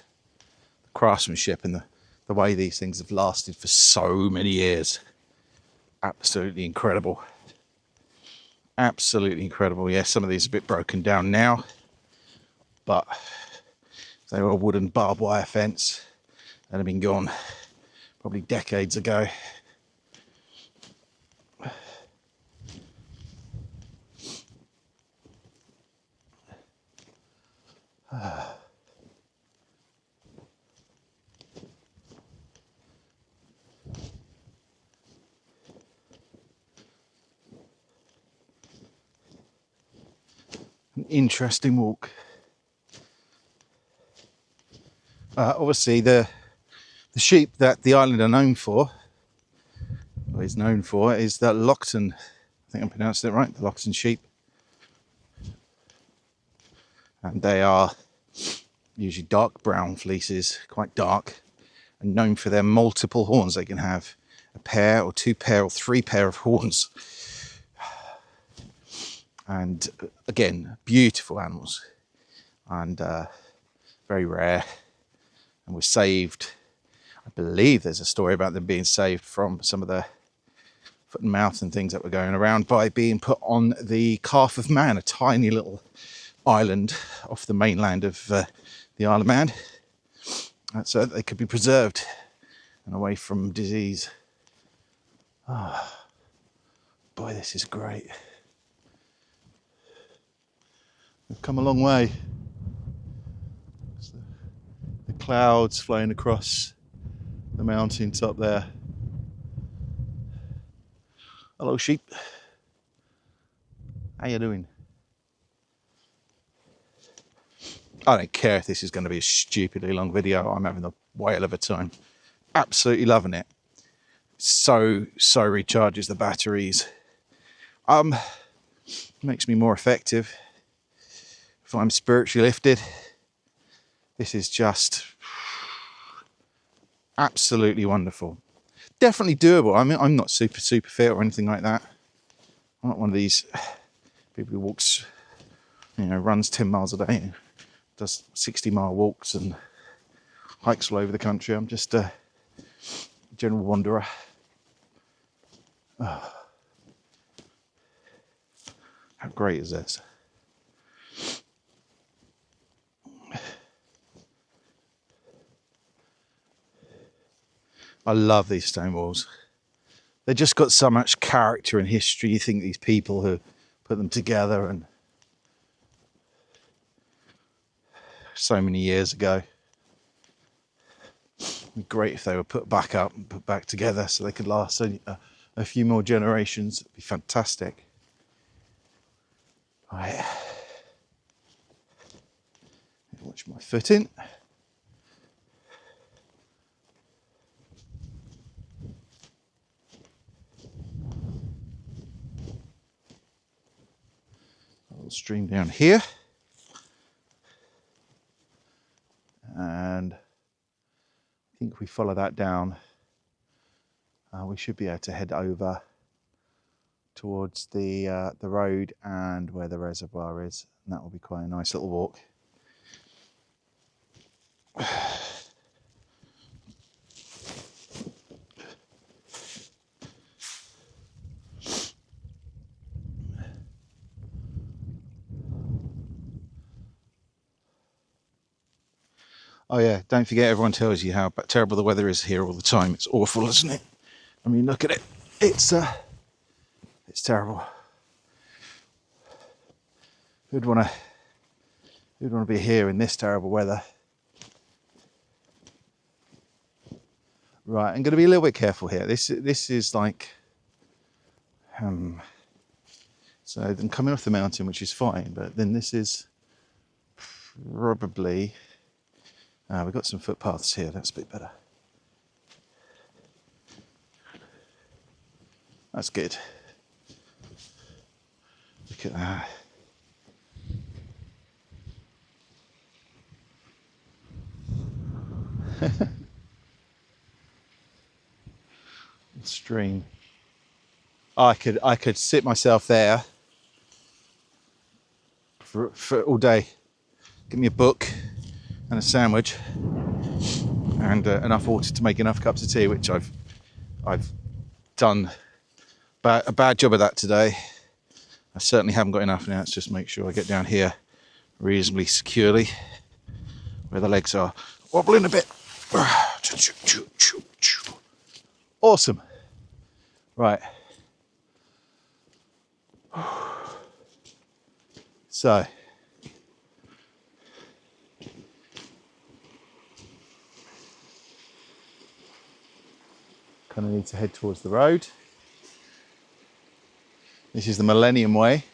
The craftsmanship and the way these things have lasted for so many years. Absolutely incredible. Absolutely incredible. Yes, some of these are a bit broken down now, but they were a wooden barbed wire fence that had been gone probably decades ago. An interesting walk. Obviously, the sheep that the island are known for, or is known for, is the Lockton. I think I pronounced it right. The Lockton sheep, and they are usually dark brown fleeces, quite dark, and known for their multiple horns. They can have a pair or two pair or three pair of horns. And again, beautiful animals, and very rare, and were saved. I believe there's a story about them being saved from some of the foot and mouth and things that were going around by being put on the Calf of Man, a tiny little island off the mainland of the Isle of Man, so that they could be preserved and away from disease. Oh, boy, this is great. We've come a long way. The clouds flowing across the mountains up there. Hello, sheep. How you doing? I don't care if this is going to be a stupidly long video. I'm having a whale of a time. Absolutely loving it. So recharges the batteries. Makes me more effective. If I'm spiritually lifted, this is just absolutely wonderful. Definitely doable. I mean, I'm not super fit or anything like that. I'm not one of these people who walks, runs 10 miles a day, does 60-mile walks and hikes all over the country. I'm just a general wanderer. Oh. How great is this? I love these stone walls. They've just got so much character and history. You think these people who put them together and so many years ago. It'd be great if they were put back up and put back together so they could last a few more generations. It'd be fantastic. Right. Watch my foot in. Stream down here, and I think if we follow that down, we should be able to head over towards the road and where the reservoir is, and that will be quite a nice little walk. Oh yeah, don't forget, everyone tells you how terrible the weather is here all the time. It's awful, isn't it? I mean, look at it. It's terrible. Who'd want to be here in this terrible weather? Right, I'm going to be a little bit careful here. This is like, so I'm coming off the mountain, which is fine, but then this is probably. We've got some footpaths here, that's a bit better. That's good. Look at that. Stream. I could sit myself there for all day. get me a book and a sandwich and enough water to make enough cups of tea, which I've done a bad job of that today. I certainly haven't got enough now. Let's just make sure I get down here reasonably securely where the legs are wobbling a bit. Awesome. Right. So kind of need to head towards the road. This is the Millennium Way.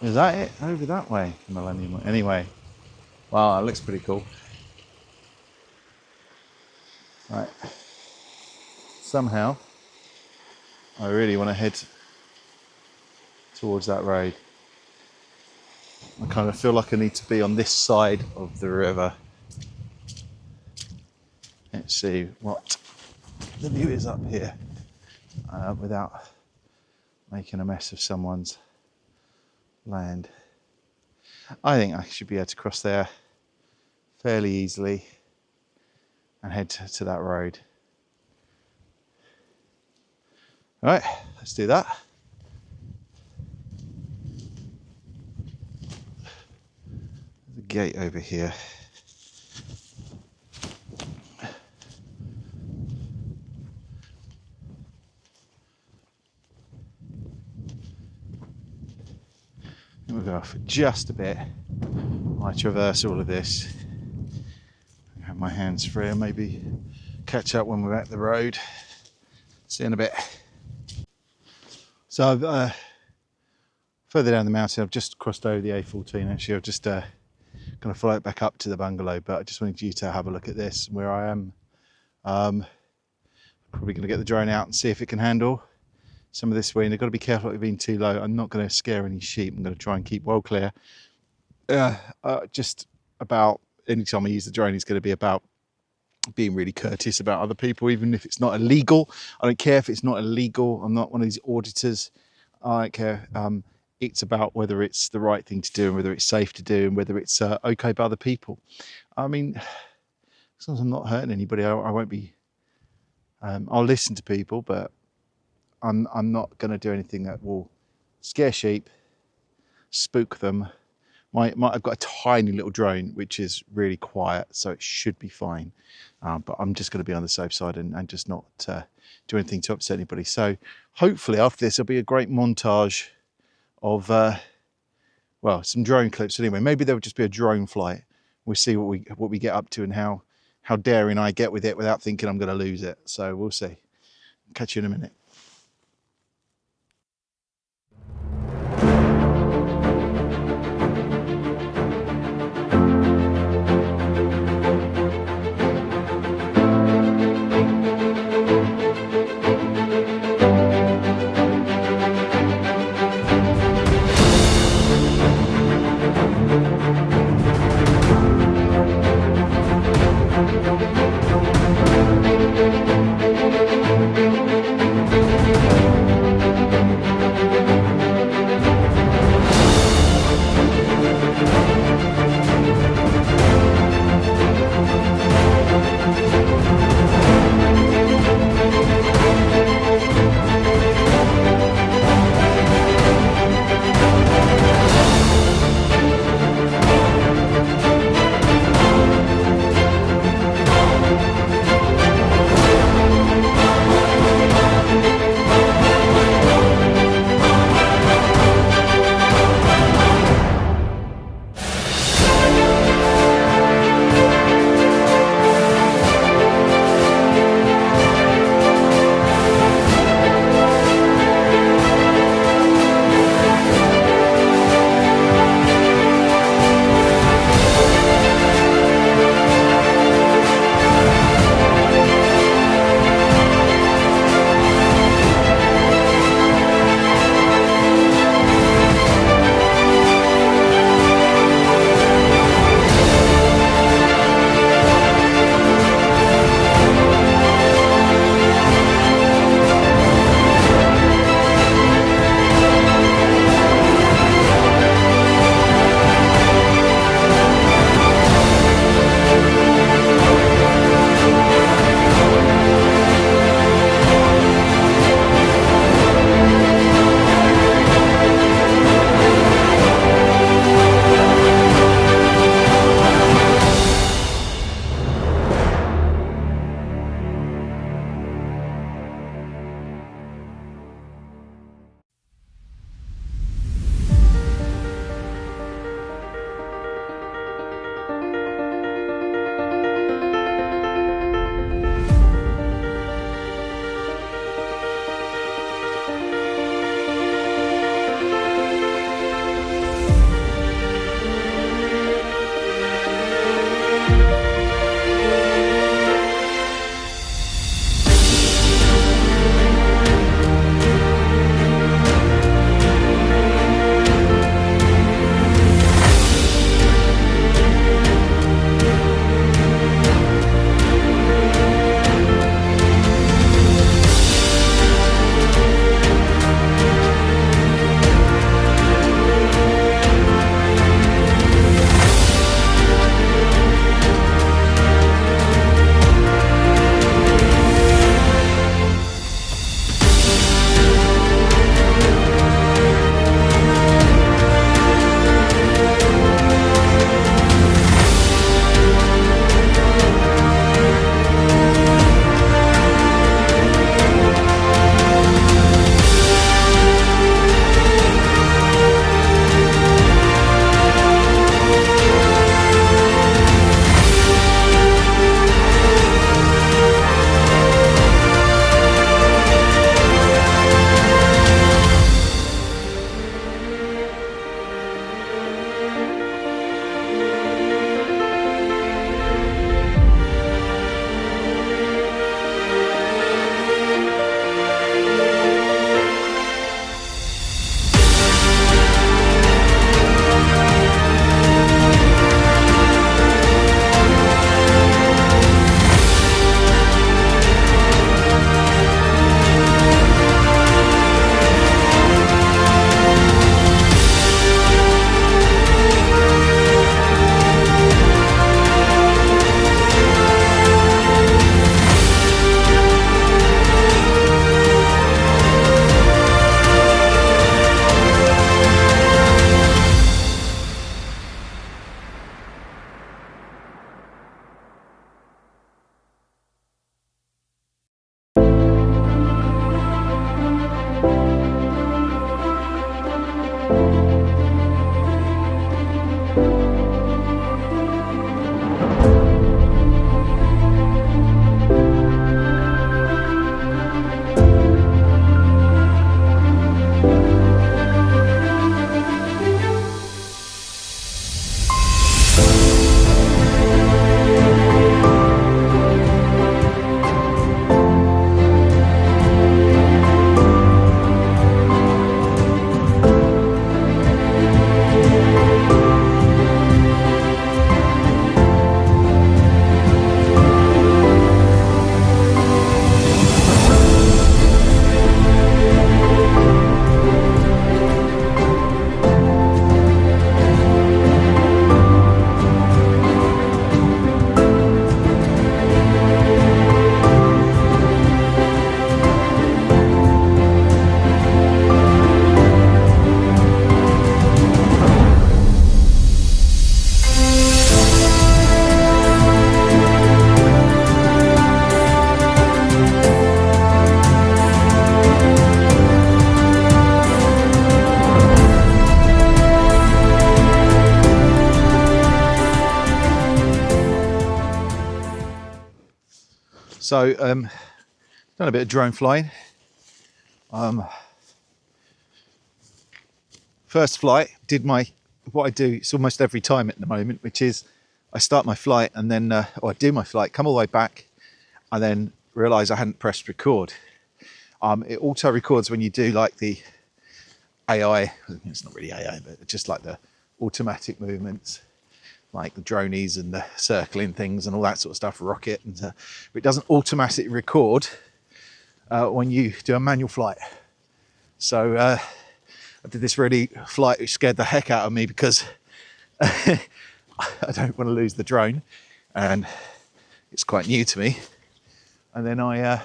Is that it? Over that way, the Millennium Way. Anyway, wow, that looks pretty cool. Right. Somehow, I really want to head towards that road. I kind of feel like I need to be on this side of the river. Let's see what the view is up here without making a mess of someone's land. I think I should be able to cross there fairly easily and head to that road. All right, let's do that. There's a gate over here. We'll go off just a bit. I traverse all of this. I have my hands free and maybe catch up when we're at the road. See you in a bit. So I've further down the mountain, I've just crossed over the A14. Actually, I've just going to follow it back up to the bungalow, but I just wanted you to have a look at this where I am. Probably going to get the drone out and see if it can handle some of this wind. I've got to be careful of it being too low. I'm not going to scare any sheep. I'm going to try and keep well clear. Just about any time I use the drone is going to be about being really courteous about other people, even if it's not illegal. I don't care if it's not illegal. I'm not one of these auditors. I don't care. It's about whether it's the right thing to do and whether it's safe to do and whether it's okay by other people. I mean, as long as I'm not hurting anybody, I won't be. I'll listen to people, but I'm not going to do anything that will scare sheep, spook them. I've got a tiny little drone which is really quiet, so it should be fine. But I'm just going to be on the safe side and just not do anything to upset anybody. So hopefully after this there'll be a great montage of some drone clips. Anyway, maybe there'll just be a drone flight. We'll see what we get up to and how daring I get with it without thinking I'm going to lose it. So we'll see. Catch you in a minute. So done a bit of drone flying. First flight, did what I do, it's almost every time at the moment, which is I start my flight and then, or I do my flight, come all the way back, and then realise I hadn't pressed record. It auto records when you do like the AI, it's not really AI, but just like the automatic movements, like the dronies and the circling things and all that sort of stuff, rocket, and it doesn't automatically record when you do a manual flight. So I did this really flight which scared the heck out of me because I don't want to lose the drone, and it's quite new to me. And then I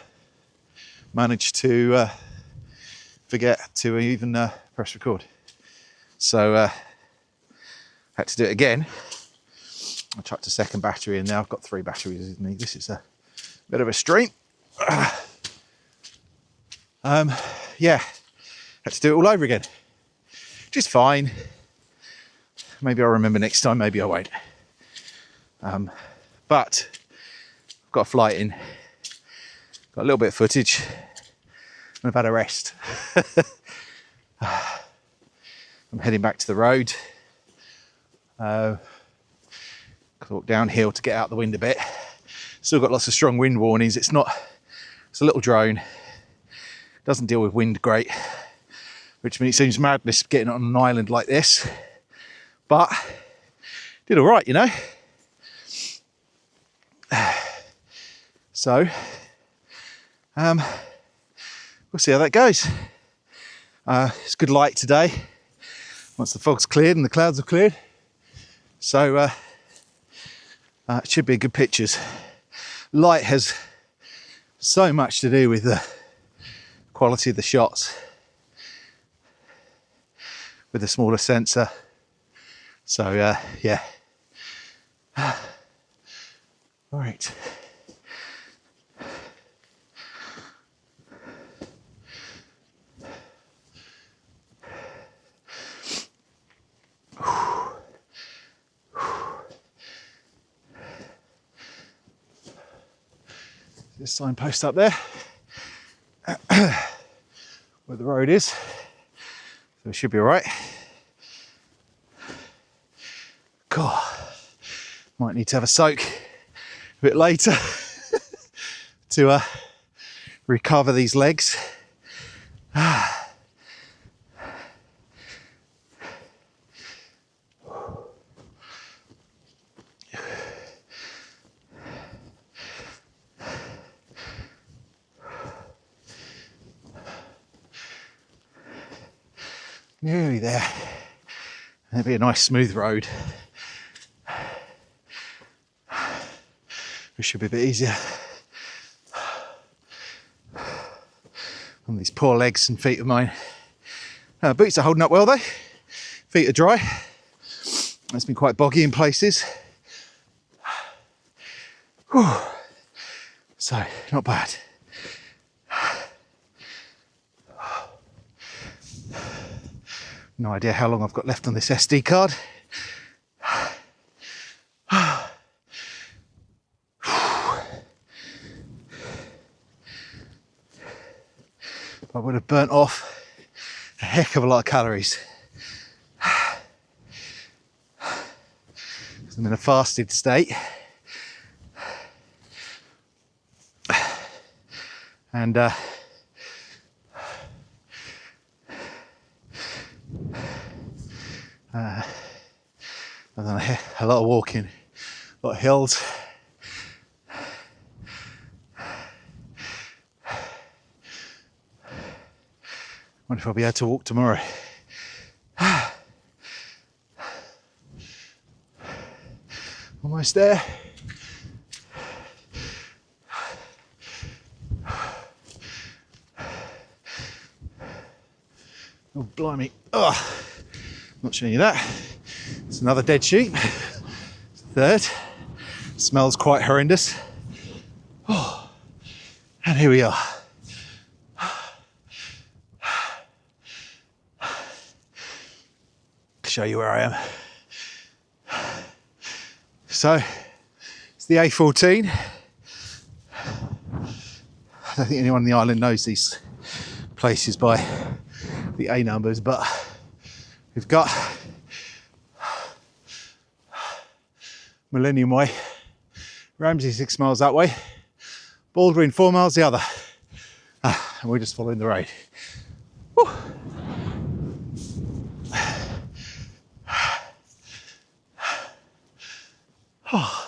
managed to forget to even press record. So had to do it again. I chucked a second battery in now. I've got 3 batteries with me. This is a bit of a stream. Yeah, had to do it all over again. Which is fine. Maybe I'll remember next time, maybe I won't. But I've got a flight in. Got a little bit of footage. And I've had a rest. I'm heading back to the road. I walk downhill to get out the wind a bit. Still got lots of strong wind warnings. It's a little drone. Doesn't deal with wind great, which means it seems madness getting on an island like this. But did all right, you know. So we'll see how that goes. It's good light today once the fog's cleared and the clouds have cleared. So it should be good pictures. Light has so much to do with the quality of the shots with the smaller sensor. So yeah. All right. This signpost up there where the road is, so it should be all right. God, might need to have a soak a bit later to recover these legs. Nearly there. That'd be a nice smooth road. It should be a bit easier. On these poor legs and feet of mine. Boots are holding up well though. Feet are dry. It's been quite boggy in places. Whew. So, not bad. No idea how long I've got left on this SD card. I would have burnt off a heck of a lot of calories. I'm in a fasted state. And I've done a lot of walking, a lot of hills. Wonder if I'll be able to walk tomorrow. Almost there. Oh, blimey. Oh, not showing you that. It's another dead sheep. Third. Smells quite horrendous. Oh, and here we are. Show you where I am. So, it's the A14. don't think anyone on the island knows these places by the A numbers, but we've got Millennium Way, Ramsey 6 miles that way, Ball Green 4 miles the other, and we're just following the road. Woo. Oh.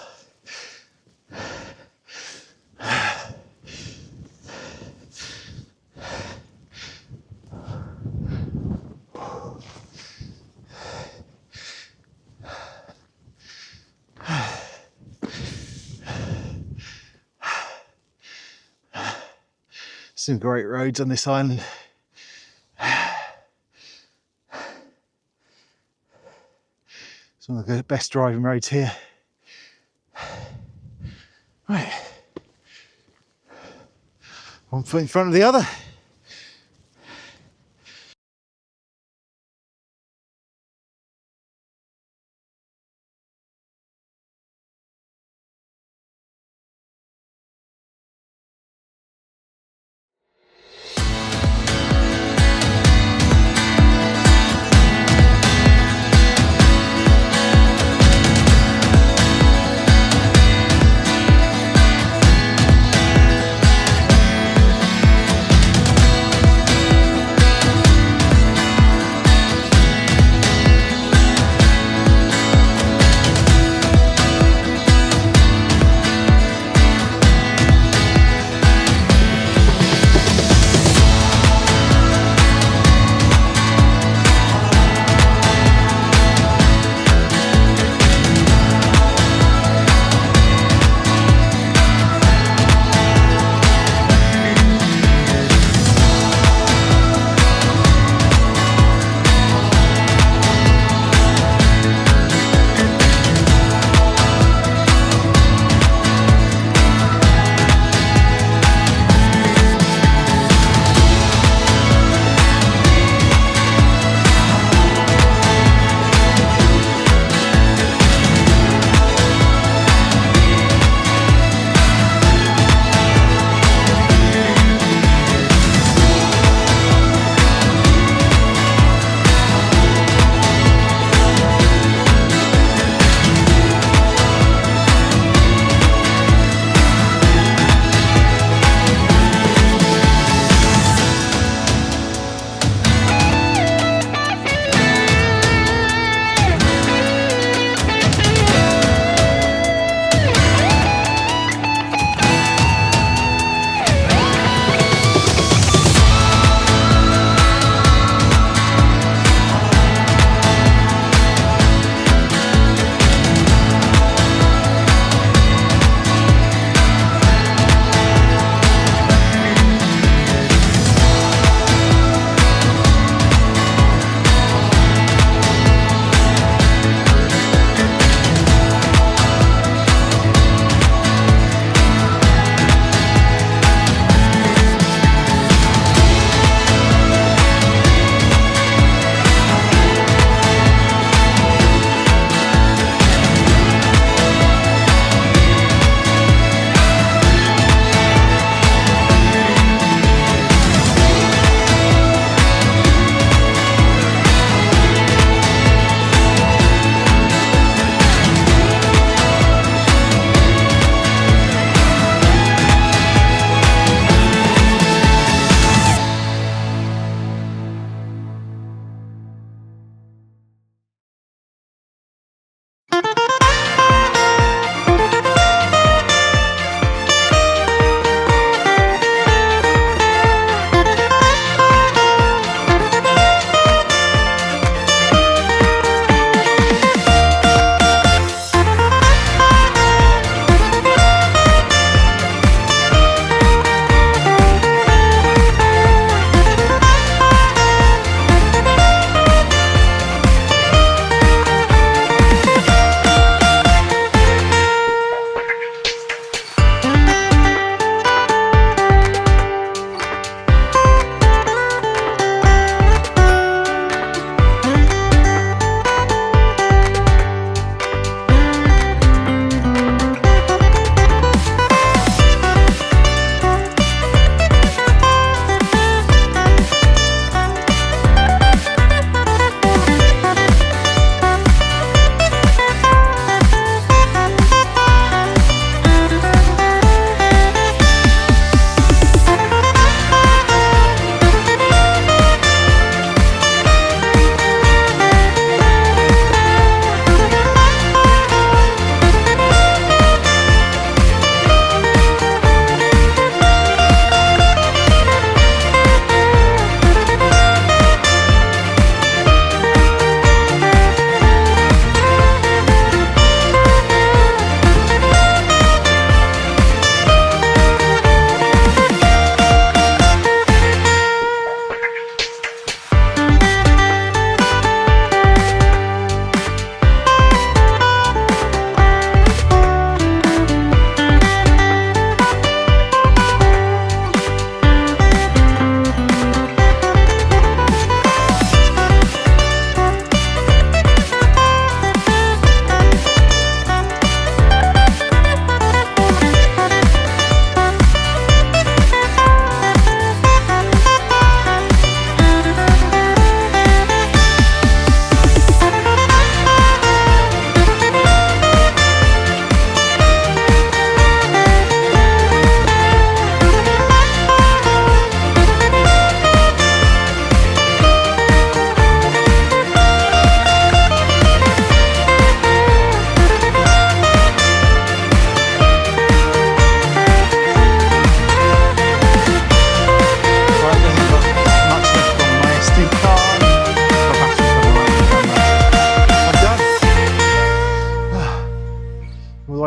Some great roads on this island. It's one of the best driving roads here. Right. One foot in front of the other.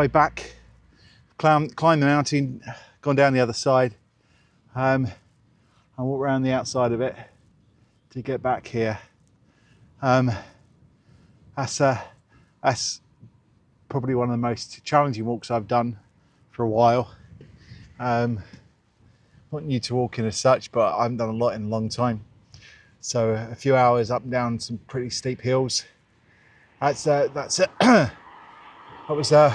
way back, climbed the mountain, gone down the other side. I walked around the outside of it to get back here. That's probably one of the most challenging walks I've done for a while. Not new to walking as such, but I haven't done a lot in a long time. So a few hours up and down some pretty steep hills. That was a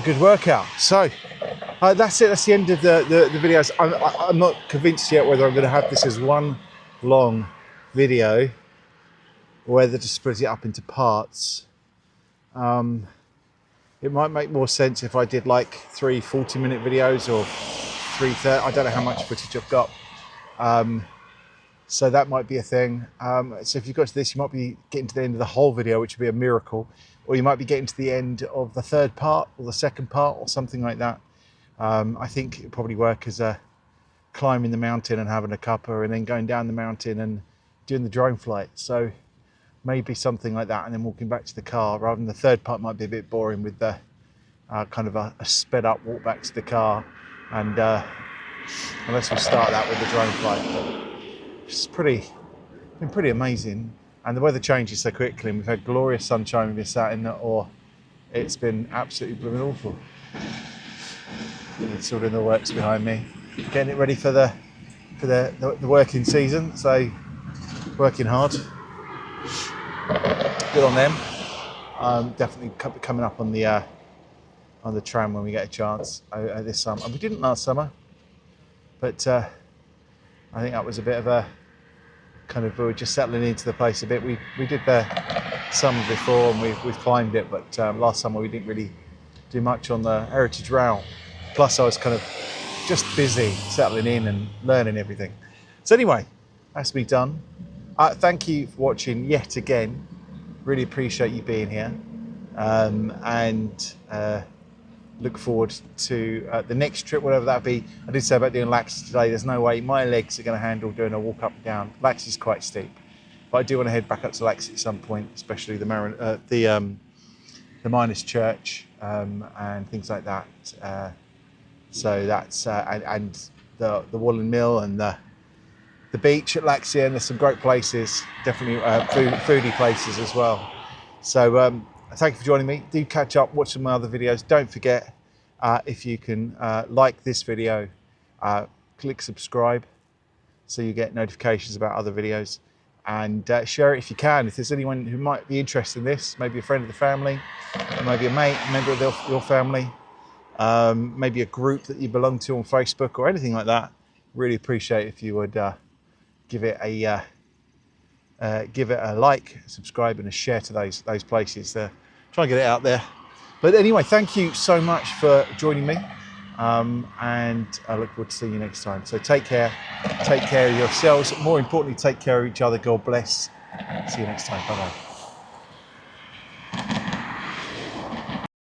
good workout. So that's it. That's the end of the videos. I'm not convinced yet whether I'm going to have this as one long video or whether to split it up into parts. It might make more sense if I did like 3 40-minute videos or 3 30. I don't know how much footage I've got. So that might be a thing. So if you got to this, you might be getting to the end of the whole video, which would be a miracle. Or you might be getting to the end of the third part or the second part or something like that. I think it would probably work as a climbing the mountain and having a cuppa and then going down the mountain and doing the drone flight. So maybe something like that and then walking back to the car, rather than the third part might be a bit boring with the kind of a sped up walk back to the car. And unless we start that with the drone flight. But it's been pretty amazing. And the weather changes so quickly, and we've had glorious sunshine, we've been sat in it, or it's been absolutely blooming awful. It's sort of in the works behind me, getting it ready for the working season. So working hard, good on them. Definitely coming up on the tram when we get a chance this summer. We didn't last summer, but I think that was a bit of a kind of, we were just settling into the place a bit. We did the summer before and we've climbed it, but last summer we didn't really do much on the Heritage Rail. Plus I was kind of just busy settling in and learning everything. So anyway, that's me done. Thank you for watching yet again. Really appreciate you being here. And look forward to the next trip, whatever that be. I did say about doing Laxey today. There's no way my legs are going to handle doing a walk up and down. Laxey's quite steep, but I do want to head back up to Laxey at some point, especially the Miners' Church and things like that. So that's and the Wallen Mill and the beach at Laxey, and there's some great places, definitely foodie places as well. So thank you for joining me. Do catch up, watch some of my other videos. Don't forget, if you can like this video, click subscribe so you get notifications about other videos, and share it if you can. If there's anyone who might be interested in this, maybe a friend of the family, or maybe a mate, a member of your family, maybe a group that you belong to on Facebook or anything like that, really appreciate if you would give it a like, subscribe and a share to those places. Try and get it out there. But anyway, thank you so much for joining me, and I look forward to seeing you next time. So take care of yourselves. More importantly, take care of each other. God bless. See you next time. Bye bye.